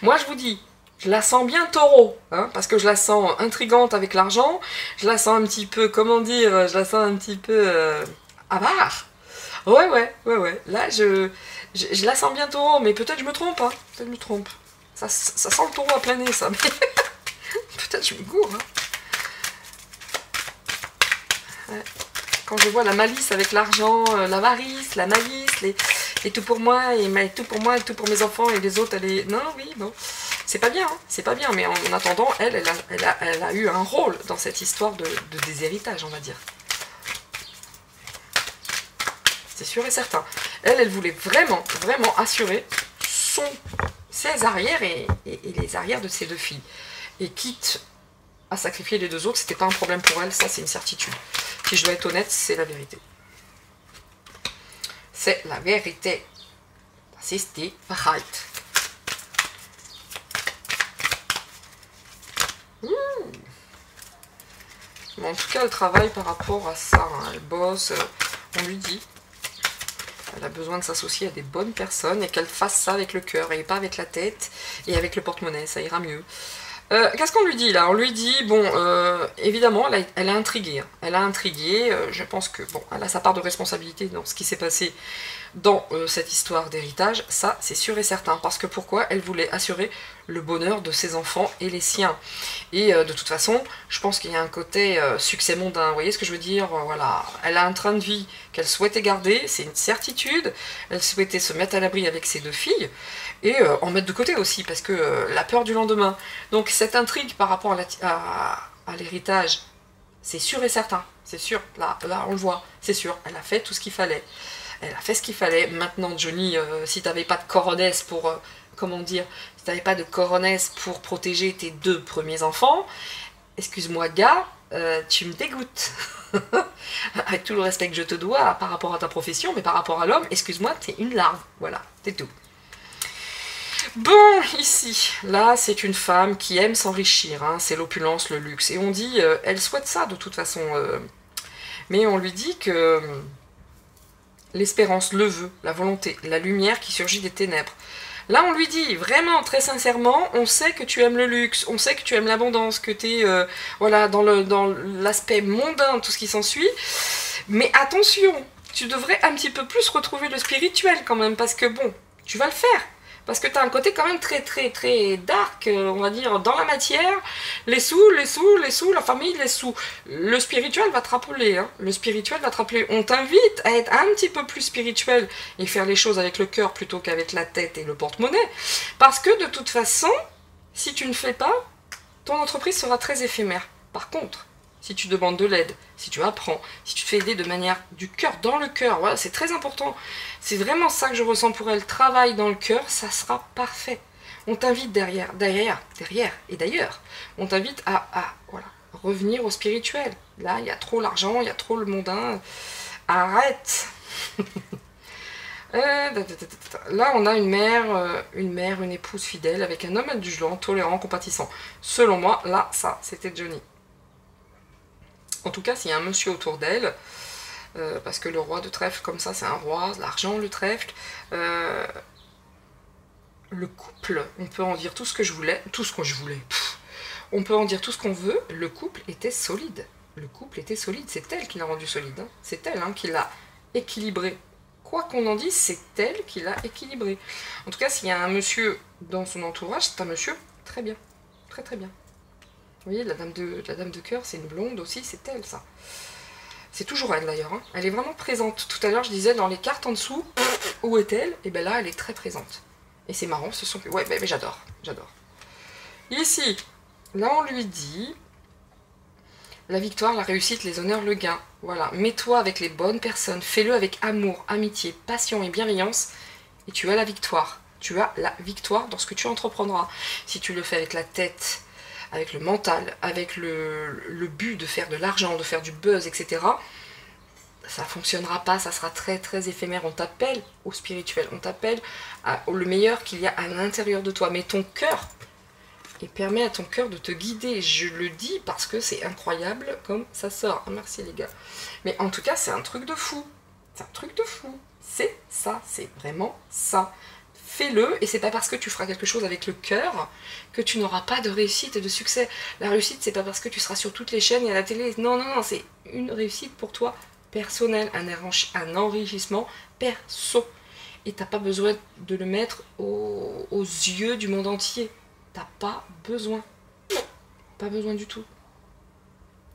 Moi, je vous dis, je la sens bien taureau, hein, parce que je la sens intrigante avec l'argent, je la sens un petit peu, comment dire, je la sens un petit peu avare. Ouais. Là, je la sens bien taureau, mais peut-être je me trompe, hein. Peut-être je me trompe. Ça sent le taureau à plein nez, ça. Mais peut-être je me gourre. Hein. Ouais. Quand je vois la malice avec l'argent, l'avarice, la malice, et tout pour moi, et tout pour moi, et tout pour mes enfants, et les autres, elle est... Non, oui, bon. C'est pas bien, hein, c'est pas bien. Mais en attendant, elle a eu un rôle dans cette histoire de déshéritage, on va dire. C'est sûr et certain. Elle voulait vraiment assurer ses arrières et les arrières de ses deux filles. Et quitte à sacrifier les deux autres, c'était pas un problème pour elle, ça c'est une certitude. Si je dois être honnête, c'est la vérité. c'est la vérité. Das ist die Wahrheit. Mais en tout cas, elle travaille par rapport à ça. Hein. Elle bosse, on lui dit. Elle a besoin de s'associer à des bonnes personnes et qu'elle fasse ça avec le cœur et pas avec la tête et avec le porte-monnaie, ça ira mieux. Qu'est-ce qu'on lui dit là? On lui dit, bon, évidemment, elle a intrigué. Hein. Elle a intrigué, je pense que, bon, elle a sa part de responsabilité dans ce qui s'est passé dans cette histoire d'héritage, ça c'est sûr et certain. Parce que pourquoi? Elle voulait assurer le bonheur de ses enfants et les siens. Et de toute façon, je pense qu'il y a un côté succès mondain, vous voyez ce que je veux dire? Voilà, elle a un train de vie qu'elle souhaitait garder, c'est une certitude. Elle souhaitait se mettre à l'abri avec ses 2 filles, et en mettre de côté aussi, parce que la peur du lendemain. Donc cette intrigue par rapport à l'héritage, c'est sûr et certain, c'est sûr, là on le voit, c'est sûr, elle a fait tout ce qu'il fallait. Elle a fait ce qu'il fallait. Maintenant, Johnny, si t'avais pas de coronesse pour, comment dire, si t'avais pas de coronesse pour protéger tes 2 premiers enfants, excuse-moi gars, tu me dégoûtes. Avec tout le respect que je te dois par rapport à ta profession, mais par rapport à l'homme, excuse-moi, t'es une larve. Voilà, c'est tout. Bon, ici, là, c'est une femme qui aime s'enrichir, hein, c'est l'opulence, le luxe. Et on dit, elle souhaite ça de toute façon. Mais on lui dit que l'espérance, le vœu, la volonté, la lumière qui surgit des ténèbres. Là, on lui dit, vraiment, très sincèrement, on sait que tu aimes le luxe, on sait que tu aimes l'abondance, que tu es voilà, dans l'aspect mondain, tout ce qui s'ensuit. Mais attention, tu devrais un petit peu plus retrouver le spirituel quand même, parce que bon, tu vas le faire. Parce que tu as un côté quand même très dark, on va dire, dans la matière. Les sous, la famille, les sous. Le spirituel va te rappeler, hein. Le spirituel va te rappeler. On t'invite à être un petit peu plus spirituel et faire les choses avec le cœur plutôt qu'avec la tête et le porte-monnaie. Parce que de toute façon, si tu ne fais pas, ton entreprise sera très éphémère. Par contre, si tu demandes de l'aide, si tu apprends, si tu te fais aider de manière du cœur, dans le cœur, voilà, c'est très important. C'est vraiment ça que je ressens pour elle. Travail dans le cœur, ça sera parfait. On t'invite derrière et d'ailleurs, on t'invite à voilà, revenir au spirituel. Là, il y a trop l'argent, il y a trop le mondain. Arrête. Là, on a une mère, une épouse fidèle avec un homme indulgent, tolérant, compatissant. Selon moi, là, ça, c'était Johnny. En tout cas, s'il y a un monsieur autour d'elle, parce que le roi de trèfle, comme ça, c'est un roi, l'argent, le trèfle, le couple, on peut en dire tout ce que je voulais, on peut en dire tout ce qu'on veut, le couple était solide. Le couple était solide, c'est elle qui l'a rendu solide, hein. C'est elle hein, qui l'a équilibré. Quoi qu'on en dise, c'est elle qui l'a équilibré. En tout cas, s'il y a un monsieur dans son entourage, c'est un monsieur très bien, très bien. Vous voyez, la dame de cœur, c'est une blonde aussi, c'est elle, ça. C'est toujours elle, d'ailleurs. Hein. Elle est vraiment présente. Tout à l'heure, je disais, dans les cartes en dessous, où est-elle? Et bien là, elle est très présente. Et c'est marrant, ce sont... Ouais, mais j'adore, j'adore. Ici, là, on lui dit... La victoire, la réussite, les honneurs, le gain. Voilà, mets-toi avec les bonnes personnes, fais-le avec amour, amitié, passion et bienveillance, et tu as la victoire. Tu as la victoire dans ce que tu entreprendras. Si tu le fais avec la tête... avec le mental, avec le but de faire de l'argent, de faire du buzz, etc., ça ne fonctionnera pas, ça sera très éphémère. On t'appelle au spirituel, on t'appelle le meilleur qu'il y a à l'intérieur de toi. Mais ton cœur, et permet à ton cœur de te guider. Je le dis parce que c'est incroyable comme ça sort. Merci les gars. Mais en tout cas, c'est un truc de fou. C'est un truc de fou. C'est ça, c'est vraiment ça. Fais-le, et c'est pas parce que tu feras quelque chose avec le cœur que tu n'auras pas de réussite et de succès. La réussite, c'est pas parce que tu seras sur toutes les chaînes et à la télé. Non, c'est une réussite pour toi personnelle, un enrichissement perso. Et t'as pas besoin de le mettre aux yeux du monde entier. T'as pas besoin. Pas besoin du tout.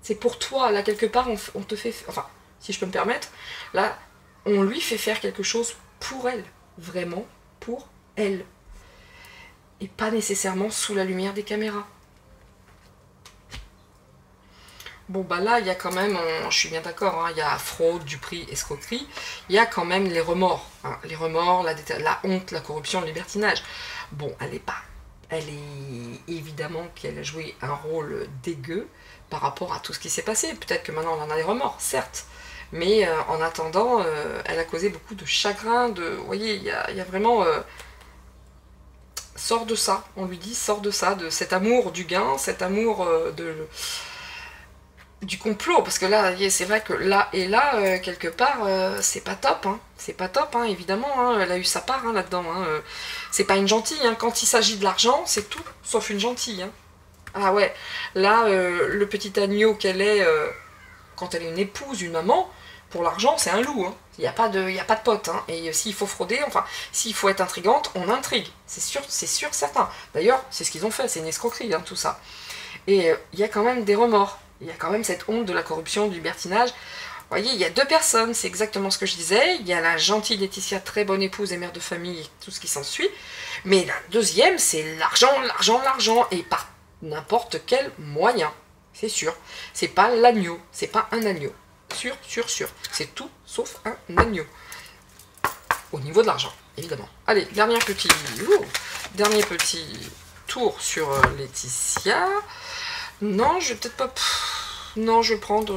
C'est pour toi, là, quelque part, on te fait... Enfin, si je peux me permettre, là, on lui fait faire quelque chose pour elle. Vraiment pour elle. Et pas nécessairement sous la lumière des caméras. Bon, bah là, il y a quand même, je suis bien d'accord, hein, il y a fraude, duperie, escroquerie, il y a quand même les remords. Hein, les remords, la honte, la corruption, le libertinage. Bon, elle est évidemment qu'elle a joué un rôle dégueu par rapport à tout ce qui s'est passé. Peut-être que maintenant, on en a des remords, certes. Mais en attendant, elle a causé beaucoup de chagrin, vous voyez, il y a vraiment... sors de ça, on lui dit, sors de ça, de cet amour du gain, cet amour du complot, parce que là, c'est vrai que là et là, quelque part, c'est pas top, hein. C'est pas top, hein, évidemment, hein, elle a eu sa part hein, là-dedans. Hein. C'est pas une gentille, hein. Quand il s'agit de l'argent, c'est tout, sauf une gentille. Hein. Ah ouais, là, le petit agneau qu'elle est, quand elle est une épouse, une maman, pour l'argent, c'est un loup. Hein. Il n'y a pas de pote. Hein. Et s'il faut frauder, enfin, s'il faut être intrigante, on intrigue. C'est sûr, certain. D'ailleurs, c'est ce qu'ils ont fait, c'est une escroquerie, hein, tout ça. Et il y a quand même des remords. Il y a quand même cette honte de la corruption, du libertinage. Vous voyez, il y a deux personnes, c'est exactement ce que je disais. Il y a la gentille Laetitia, très bonne épouse et mère de famille, et tout ce qui s'ensuit. Mais la deuxième, c'est l'argent, l'argent, l'argent. Et par n'importe quel moyen. C'est sûr. C'est pas l'agneau. C'est pas un agneau. Sûr. C'est tout sauf un agneau. Au niveau de l'argent, évidemment. Allez, dernier petit tour sur Laetitia. Non, je vais peut-être pas... Non, je vais prendre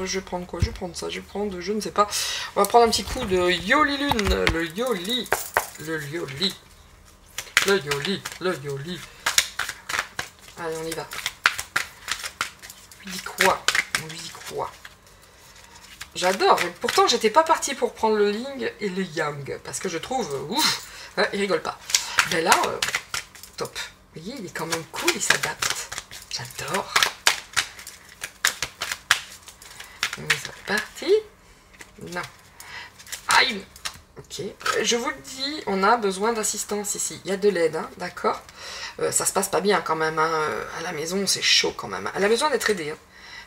quoi? Je vais prendre ça, je vais prendre, je ne sais pas. On va prendre un petit coup de Yoli Lune, le Yoli. Allez, on y va. On lui dit quoi? J'adore, et pourtant j'étais pas partie pour prendre le Yin et le Yang, parce que je trouve, ouf, il rigole pas. Mais là, top. Vous voyez, il est quand même cool, il s'adapte. J'adore. C'est parti. Non. Aïe. Ok. Je vous le dis, on a besoin d'assistance ici. Il y a de l'aide, hein, d'accord. Ça se passe pas bien quand même. Hein. À la maison, c'est chaud quand même. Elle a besoin d'être aidée. Hein.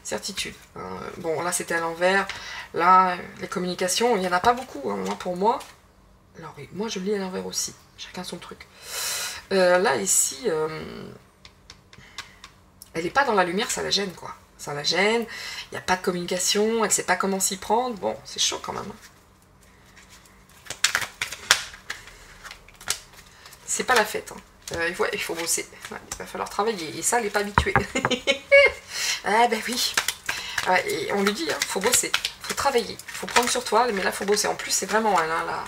Certitude. Hein. Bon, là, c'était à l'envers. Là, les communications, il n'y en a pas beaucoup. Hein. Pour moi, alors, moi, je lis à l'envers aussi. Chacun son truc. Là, ici, elle n'est pas dans la lumière, ça la gêne, quoi. Ça la gêne, il n'y a pas de communication, elle ne sait pas comment s'y prendre. Bon, c'est chaud quand même. Hein. C'est pas la fête. Hein. Il faut bosser. Ouais, il va falloir travailler. Et ça, elle n'est pas habituée. Ah ben oui. Ouais, et on lui dit, hein, faut bosser. Faut travailler. Faut prendre sur toi, mais là, faut bosser. En plus, c'est vraiment elle, hein,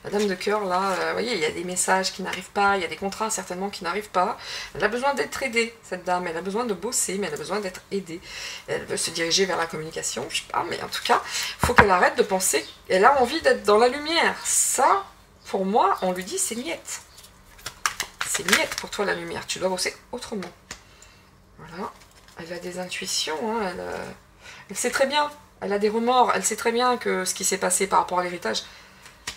la dame de cœur, là. Vous voyez, il y a des messages qui n'arrivent pas. Il y a des contrats, certainement, qui n'arrivent pas. Elle a besoin d'être aidée, cette dame. Elle a besoin de bosser, mais elle a besoin d'être aidée. Elle veut se diriger vers la communication, je sais pas. Mais en tout cas, il faut qu'elle arrête de penser. Elle a envie d'être dans la lumière. Ça, pour moi, on lui dit, c'est miette. C'est miette pour toi la lumière, tu dois bosser autrement. Voilà, elle a des intuitions, hein, elle sait très bien, elle a des remords, elle sait très bien que ce qui s'est passé par rapport à l'héritage,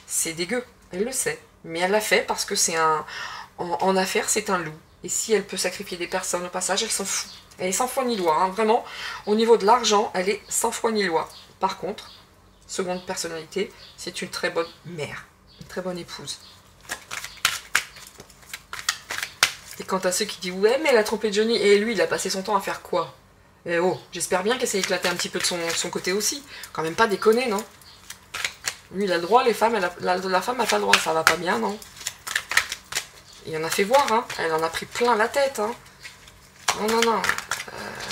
c'est dégueu, elle le sait. Mais elle l'a fait parce que c'est un... En affaires, c'est un loup. Et si elle peut sacrifier des personnes au passage, elle s'en fout. Elle est sans foi ni loi, hein, vraiment. Au niveau de l'argent, elle est sans foi ni loi. Par contre, seconde personnalité, c'est une très bonne mère, une très bonne épouse. Et quant à ceux qui disent « Ouais, mais elle a trompé Johnny. » Et lui, il a passé son temps à faire quoi? Eh oh, j'espère bien qu'elle s'est éclatée un petit peu de son côté aussi. Quand même pas déconner, non? Lui, il a le droit, les femmes, la femme n'a pas le droit. Ça va pas bien, non? Il en a fait voir, hein. Elle en a pris plein la tête, hein. Non.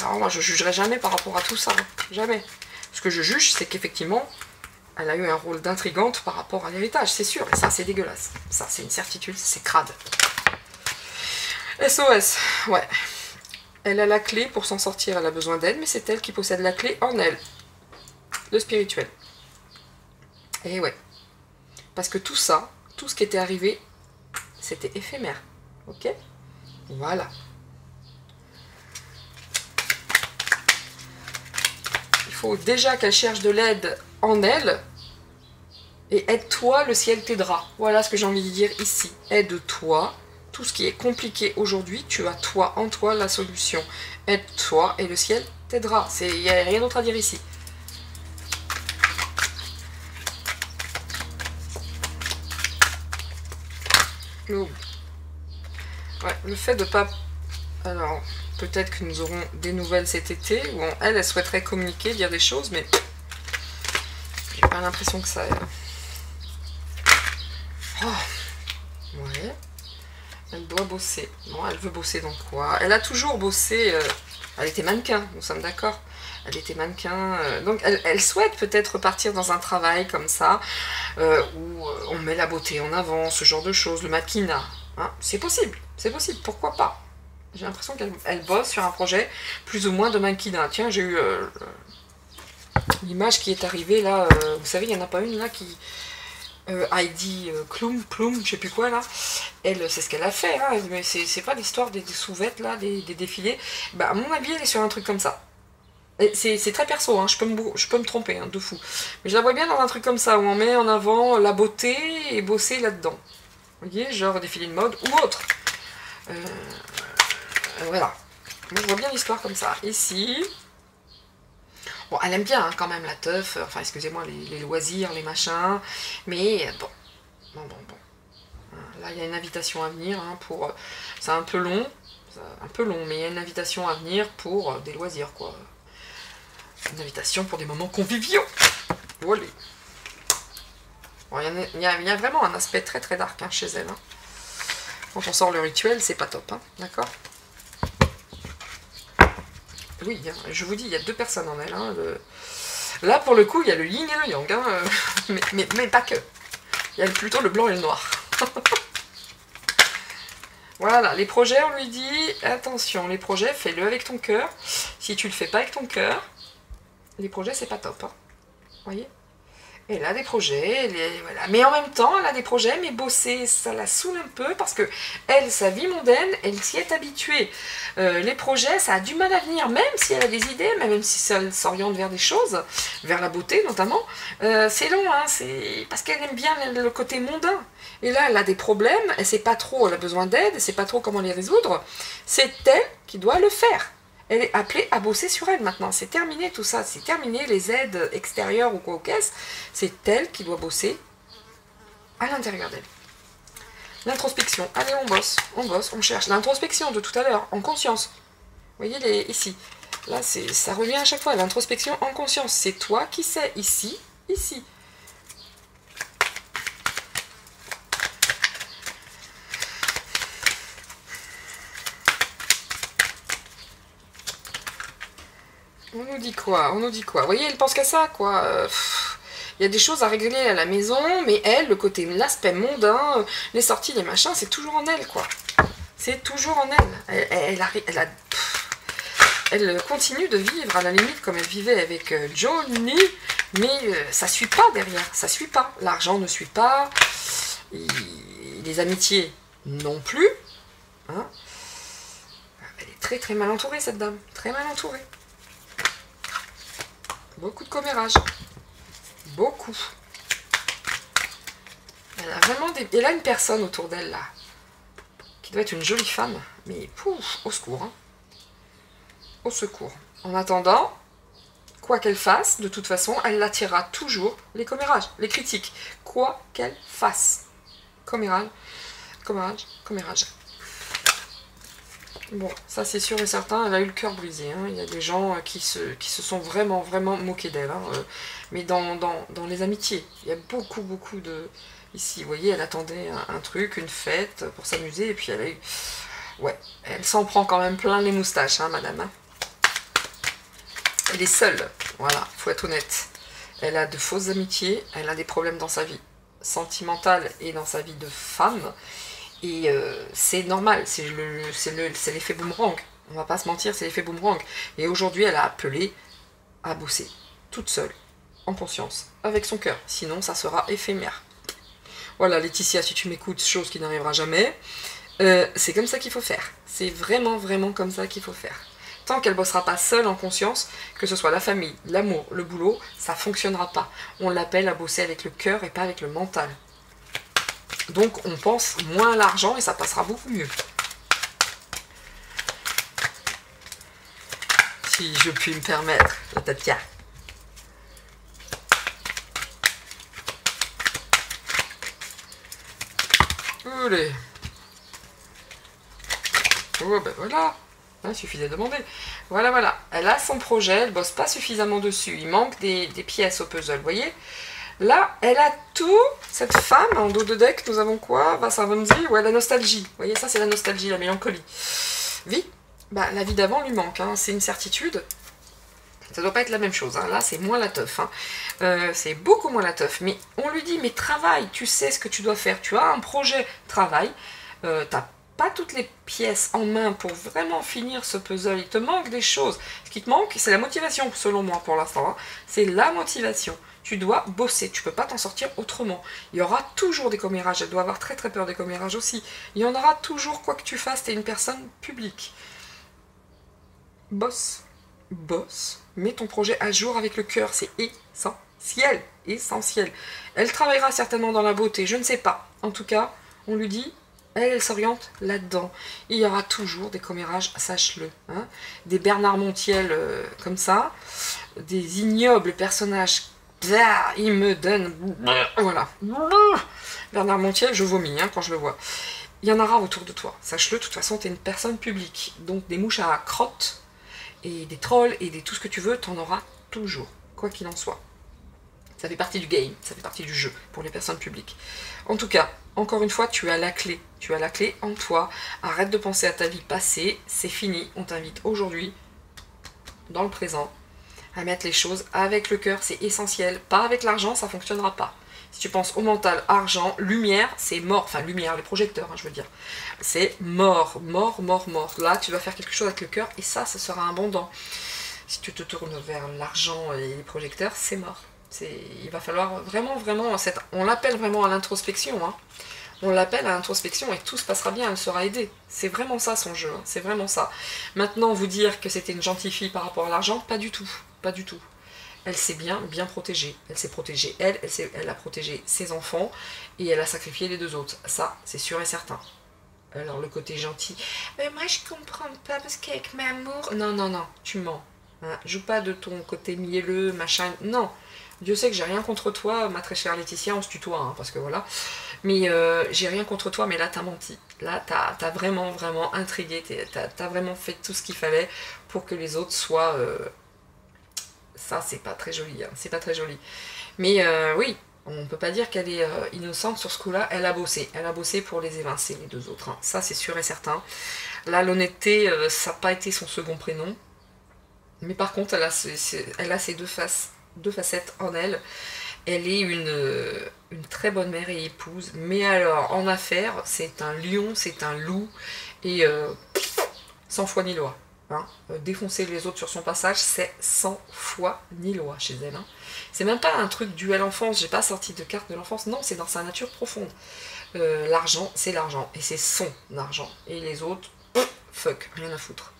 Alors moi, je jugerai jamais par rapport à tout ça. Hein. Jamais. Ce que je juge, c'est qu'effectivement, elle a eu un rôle d'intrigante par rapport à l'héritage, c'est sûr. Et ça, c'est dégueulasse. Ça, c'est une certitude, c'est crade. SOS, ouais. Elle a la clé pour s'en sortir, elle a besoin d'aide, mais c'est elle qui possède la clé en elle. Le spirituel. Et ouais. Parce que tout ça, tout ce qui était arrivé, c'était éphémère. Ok? Voilà. Il faut déjà qu'elle cherche de l'aide en elle. Et aide-toi, le ciel t'aidera. Voilà ce que j'ai envie de dire ici. Aide-toi. Tout ce qui est compliqué aujourd'hui, tu as toi, en toi, la solution. Aide-toi et le ciel t'aidera. Il n'y a rien d'autre à dire ici. Ouais, le fait de pas... Alors, peut-être que nous aurons des nouvelles cet été, où elle souhaiterait communiquer, dire des choses, mais... J'ai pas l'impression que ça... Oh. Ouais. Elle doit bosser. Bon, elle veut bosser dans quoi? Elle a toujours bossé Elle était mannequin, nous sommes d'accord. Elle était mannequin, donc elle souhaite peut-être partir dans un travail comme ça, où on met la beauté en avant, ce genre de choses, le mannequinat. Hein, c'est possible, pourquoi pas. J'ai l'impression qu'elle bosse sur un projet plus ou moins de mannequinat. Tiens, j'ai eu l'image qui est arrivée là, vous savez, il n'y en a pas une là qui... Heidi Klum, je sais plus quoi là, elle, c'est ce qu'elle a fait, hein, mais c'est pas l'histoire des sous-vêtements là, des défilés. Bah, à mon avis, elle est sur un truc comme ça. C'est très perso, hein, je peux me tromper, hein, de fou. Mais je la vois bien dans un truc comme ça, où on met en avant la beauté et bosser là-dedans. Vous voyez, genre défilé de mode ou autre. Voilà. Moi, je vois bien l'histoire comme ça. Ici... Bon, elle aime bien hein, quand même la teuf, enfin excusez-moi, les loisirs, les machins, mais bon. Là, il y a une invitation à venir hein, pour... C'est un peu long, mais il y a une invitation à venir pour des loisirs, quoi. Une invitation pour des moments conviviaux. Voilà. Bon, il y a vraiment un aspect très très dark hein, chez elle. Hein. Quand on sort le rituel, c'est pas top, hein, d'accord? Oui, hein, je vous dis, il y a deux personnes en elle. Hein, là, pour le coup, il y a le yin et le yang, hein, mais pas que. Il y a plutôt le blanc et le noir. Voilà, les projets, on lui dit, attention, les projets, fais-le avec ton cœur. Si tu le fais pas avec ton cœur, les projets, c'est pas top. Hein. Vous voyez? Elle a des projets, voilà. Mais en même temps, elle a des projets, mais bosser, ça la saoule un peu, parce que elle, sa vie mondaine, elle s'y est habituée. Les projets, ça a du mal à venir, même si elle a des idées, même si elle s'oriente vers des choses, vers la beauté notamment, c'est long, hein, c'est parce qu'elle aime bien le côté mondain. Et là, elle a des problèmes, elle sait pas trop, elle a besoin d'aide, elle sait pas trop comment les résoudre. C'est elle qui doit le faire. Elle est appelée à bosser sur elle maintenant. C'est terminé tout ça. C'est terminé les aides extérieures ou quoi aux caisses. C'est elle qui doit bosser à l'intérieur d'elle. L'introspection. Allez, on bosse, on cherche. L'introspection de tout à l'heure, en conscience. Vous voyez, ici. Là, ça revient à chaque fois. L'introspection en conscience. C'est toi qui sais. Ici, ici. On nous dit quoi? Vous voyez, elle pense qu'à ça, quoi. Il y a des choses à régler à la maison, mais elle, le côté, l'aspect mondain, les sorties, les machins, c'est toujours en elle, quoi. C'est toujours en elle. Elle continue de vivre, à la limite, comme elle vivait avec Johnny, mais ça suit pas derrière, ça suit pas. L'argent ne suit pas, les amitiés non plus. Hein. Elle est très très mal entourée, cette dame, très mal entourée. Beaucoup de commérages. Beaucoup. Elle a vraiment des... Elle a une personne autour d'elle, là, qui doit être une jolie femme. Mais, pouf, au secours. Hein. Au secours. En attendant, quoi qu'elle fasse, de toute façon, elle attirera toujours les commérages, les critiques. Quoi qu'elle fasse. Commérage. Bon, ça c'est sûr et certain, elle a eu le cœur brisé. Hein. Il y a des gens qui se sont vraiment moqués d'elle. Hein. Mais dans les amitiés, il y a beaucoup de... Ici, vous voyez, elle attendait un truc, une fête pour s'amuser, et puis elle a eu... Ouais, elle s'en prend quand même plein les moustaches, hein, madame. Hein. Elle est seule, voilà, faut être honnête. Elle a de fausses amitiés, elle a des problèmes dans sa vie sentimentale et dans sa vie de femme. Et c'est normal, c'est l'effet boomerang. On va pas se mentir, c'est l'effet boomerang. Et aujourd'hui, elle a appelé à bosser, toute seule, en conscience, avec son cœur. Sinon, ça sera éphémère. Voilà, Laetitia, si tu m'écoutes, chose qui n'arrivera jamais, c'est comme ça qu'il faut faire. C'est vraiment comme ça qu'il faut faire. Tant qu'elle bossera pas seule en conscience, que ce soit la famille, l'amour, le boulot, ça fonctionnera pas. On l'appelle à bosser avec le cœur et pas avec le mental. Donc on pense moins à l'argent et ça passera beaucoup mieux. Si je puis me permettre, la Tatia. Allez. Oh ben voilà. Il suffit de demander. Voilà. Elle a son projet, elle bosse pas suffisamment dessus. Il manque des pièces au puzzle, vous voyez. Là, elle a tout. Cette femme, en dos de deck, nous avons quoi? Vasarvamsi, ouais, la nostalgie. Vous voyez, ça, c'est la nostalgie, la mélancolie. Vie, Bah, la vie d'avant lui manque, hein, c'est une certitude. Ça doit pas être la même chose, hein. Là c'est moins la teuf, hein. C'est beaucoup moins la teuf, mais on lui dit mais travaille, tu sais ce que tu dois faire, tu as un projet, travaille, t'as pas toutes les pièces en main pour vraiment finir ce puzzle, il te manque des choses. Ce qui te manque, c'est la motivation, selon moi pour l'instant, hein. C'est la motivation. Tu dois bosser, tu peux pas t'en sortir autrement. Il y aura toujours des commérages, elle doit avoir très très peur des commérages aussi. Il y en aura toujours, quoi que tu fasses, t'es une personne publique. Bosse, bosse, mets ton projet à jour avec le cœur, c'est essentiel, essentiel. Elle travaillera certainement dans la beauté, je ne sais pas. En tout cas, on lui dit, elle s'oriente là-dedans. Il y aura toujours des commérages, sache-le. Hein. Des Bernard Montiel comme ça, des ignobles personnages, ils me donnent... Voilà. Bernard Montiel, je vomis hein, quand je le vois. Il y en aura autour de toi, sache-le, de toute façon, tu es une personne publique. Donc des mouches à crotte, et des trolls, et tout ce que tu veux, t'en auras toujours, quoi qu'il en soit. Ça fait partie du game, ça fait partie du jeu, pour les personnes publiques. En tout cas, encore une fois, tu as la clé. Tu as la clé en toi. Arrête de penser à ta vie passée, c'est fini. On t'invite aujourd'hui, dans le présent, à mettre les choses avec le cœur, c'est essentiel. Pas avec l'argent, ça ne fonctionnera pas. Si tu penses au mental, argent, lumière, c'est mort. Enfin, lumière, les projecteurs, hein, je veux dire. C'est mort, mort, mort, mort. Là, tu vas faire quelque chose avec le cœur et ça sera abondant. Si tu te tournes vers l'argent et les projecteurs, c'est mort. Il va falloir vraiment, vraiment... On l'appelle vraiment à l'introspection. Hein. On l'appelle à l'introspection et tout se passera bien, elle sera aidée. C'est vraiment ça son jeu, hein. C'est vraiment ça. Maintenant, vous dire que c'était une gentille fille par rapport à l'argent, pas du tout. Pas du tout. Elle s'est bien protégée. Elle s'est protégée, elle a protégé ses enfants et elle a sacrifié les deux autres. Ça, c'est sûr et certain. Alors, le côté gentil. Moi, je comprends pas parce qu'avec mon amour... Non, non, non, tu mens. Hein, joue pas de ton côté mielleux, machin. Non. Dieu sait que j'ai rien contre toi, ma très chère Laetitia, on se tutoie, hein, parce que voilà. Mais j'ai rien contre toi, mais là, t'as menti. Là, t'as vraiment, vraiment intrigué. T'as vraiment fait tout ce qu'il fallait pour que les autres soient... Ça, c'est pas très joli, hein. C'est pas très joli. Mais oui, on peut pas dire qu'elle est innocente sur ce coup-là. Elle a bossé pour les évincer, les deux autres. Hein. Ça, c'est sûr et certain. Là, l'honnêteté, ça n'a pas été son second prénom. Mais par contre, elle a ses deux facettes en elle. Elle est une très bonne mère et épouse. Mais alors, en affaires, c'est un lion, c'est un loup. Et sans foi ni loi. Hein, défoncer les autres sur son passage, c'est sans foi ni loi chez elle. Hein. C'est même pas un truc dû à l'enfance, j'ai pas sorti de carte de l'enfance, non, c'est dans sa nature profonde. L'argent, c'est l'argent, et c'est son argent. Et les autres, fuck, rien à foutre.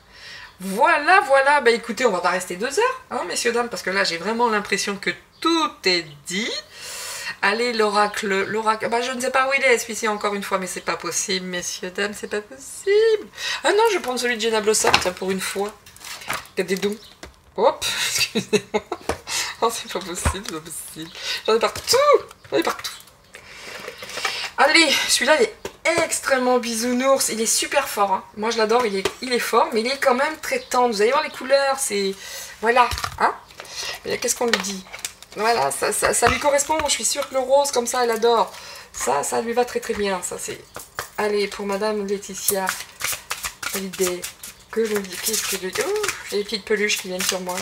Voilà, voilà, bah écoutez, on va pas rester 2 heures, hein, messieurs, dames, parce que là, j'ai vraiment l'impression que tout est dit. Allez, l'oracle, bah je ne sais pas où il est, celui-ci encore une fois, mais c'est pas possible, messieurs, dames, c'est pas possible. Ah non, je vais prendre celui de Jenna Blossom, tiens, pour une fois. Regardez donc. Hop, excusez-moi. Oh, c'est pas possible, c'est pas possible. J'en ai partout. Allez, celui-là, il est extrêmement bisounours, il est super fort. Hein. Moi, je l'adore, il est fort, mais il est quand même très tendre. Vous allez voir les couleurs, c'est... Voilà, hein. Qu'est-ce qu'on lui dit? Voilà, ça lui correspond, je suis sûre que le rose, comme ça, elle adore. Ça lui va très très bien, ça c'est... Allez, pour Madame Laetitia, l'idée, que lui dit... Qu'est-ce que lui dit? Oh, j'ai les petites peluches qui viennent sur moi.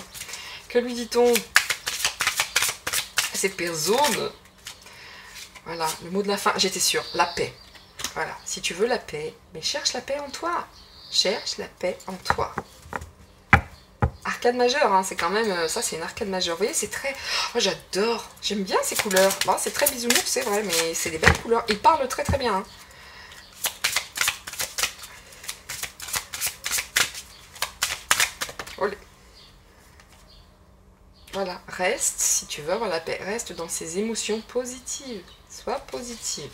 Que lui dit-on? C'est Pérzone. Voilà, le mot de la fin, j'étais sûre, la paix. Voilà, si tu veux la paix, mais cherche la paix en toi. Cherche la paix en toi. Arcade majeure, hein, c'est quand même... Ça, c'est une arcade majeure. Vous voyez, c'est très... Oh, j'adore. J'aime bien ces couleurs. Bon, c'est très bisounours, c'est vrai, mais c'est des belles couleurs. Ils parlent très très bien. Hein. Olé. Voilà, reste, si tu veux avoir la paix, reste dans ces émotions positives. Sois positive.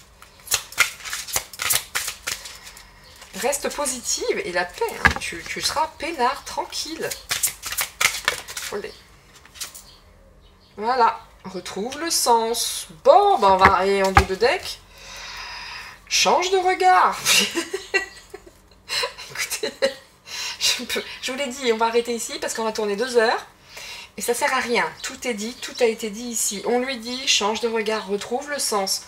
Reste positive et la paix. Hein. Tu seras peinard, tranquille. Olé. Voilà, retrouve le sens. Bon, ben on va aller en 2 deck. Change de regard. Écoutez, je vous l'ai dit, on va arrêter ici parce qu'on va tourner 2 heures. Et ça sert à rien. Tout est dit, tout a été dit ici. On lui dit, change de regard, retrouve le sens.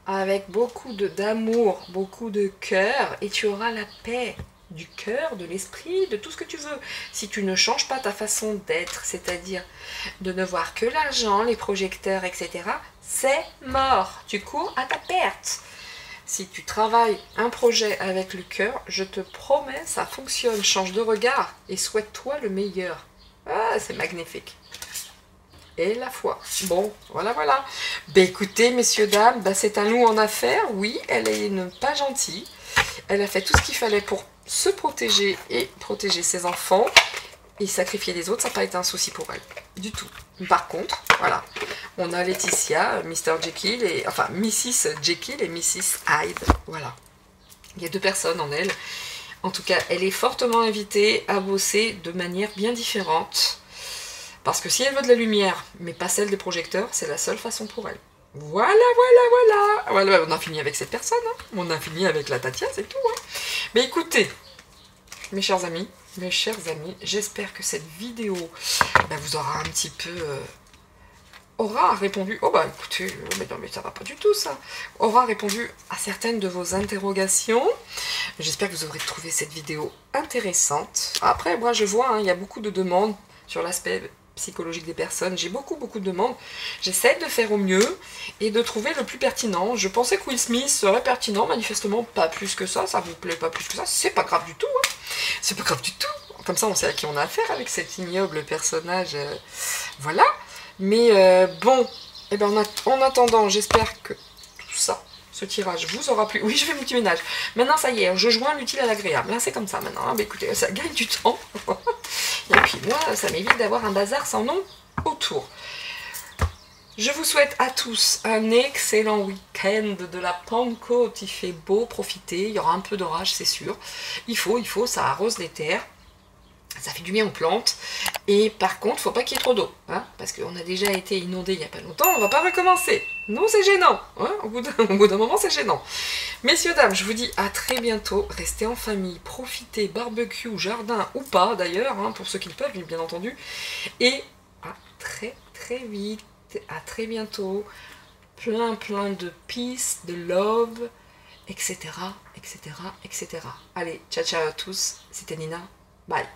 Avec beaucoup d'amour, beaucoup de cœur, et tu auras la paix. du cœur, de l'esprit, de tout ce que tu veux. Si tu ne changes pas ta façon d'être, c'est-à-dire de ne voir que l'argent, les projecteurs, etc., c'est mort. Tu cours à ta perte. Si tu travailles un projet avec le cœur, je te promets, ça fonctionne. Change de regard et souhaite-toi le meilleur. Ah, c'est magnifique. Et la foi. Bon, voilà. Ben écoutez, messieurs, dames, ben c'est un loup en affaires. Oui, elle est pas gentille. Elle a fait tout ce qu'il fallait pour se protéger et protéger ses enfants. Et sacrifier les autres, ça n'a pas été un souci pour elle. Du tout. Par contre, voilà, on a Laetitia, Mr. Jekyll, enfin Mrs. Jekyll et Mrs. Hyde. Voilà. Il y a deux personnes en elle. En tout cas, elle est fortement invitée à bosser de manière bien différente. Parce que si elle veut de la lumière, mais pas celle des projecteurs, c'est la seule façon pour elle. Voilà. On a fini avec cette personne. Hein. On a fini avec la Tatia, c'est tout. Hein. Mais écoutez, mes chers amis, j'espère que cette vidéo vous aura un petit peu... aura répondu... Oh bah écoutez, mais non mais ça va pas du tout ça. Aura répondu à certaines de vos interrogations. J'espère que vous aurez trouvé cette vidéo intéressante. Après, moi je vois, hein, il y a beaucoup de demandes sur l'aspect psychologique des personnes. J'ai beaucoup de demandes. J'essaie de faire au mieux et de trouver le plus pertinent. Je pensais que Will Smith serait pertinent, manifestement pas plus que ça. Ça vous plaît pas plus que ça, c'est pas grave du tout. Hein. C'est pas grave du tout. Comme ça, on sait à qui on a affaire avec cet ignoble personnage. Voilà. Mais bon, eh ben, en attendant, j'espère que tout ça, ce tirage vous aura plu. Oui, je fais multiménage. Maintenant, ça y est, je joins l'utile à l'agréable. Là, c'est comme ça maintenant. Hein. Bah, écoutez, ça gagne du temps. Et puis moi, ça m'évite d'avoir un bazar sans nom autour. Je vous souhaite à tous un excellent week-end de la Pentecôte. Il fait beau, profitez. Il y aura un peu d'orage, c'est sûr. Il faut, ça arrose les terres. Ça fait du bien aux plantes. Et par contre, faut pas qu'il y ait trop d'eau. Hein, parce qu'on a déjà été inondé il n'y a pas longtemps. On va pas recommencer. Non, c'est gênant. Hein, au bout d'un moment, c'est gênant. Messieurs, dames, je vous dis à très bientôt. Restez en famille. Profitez, barbecue, jardin ou pas d'ailleurs. Hein, pour ceux qui le peuvent, bien entendu. Et à très vite. À très bientôt. Plein de peace, de love, etc. Allez, ciao à tous. C'était Nina. Bye.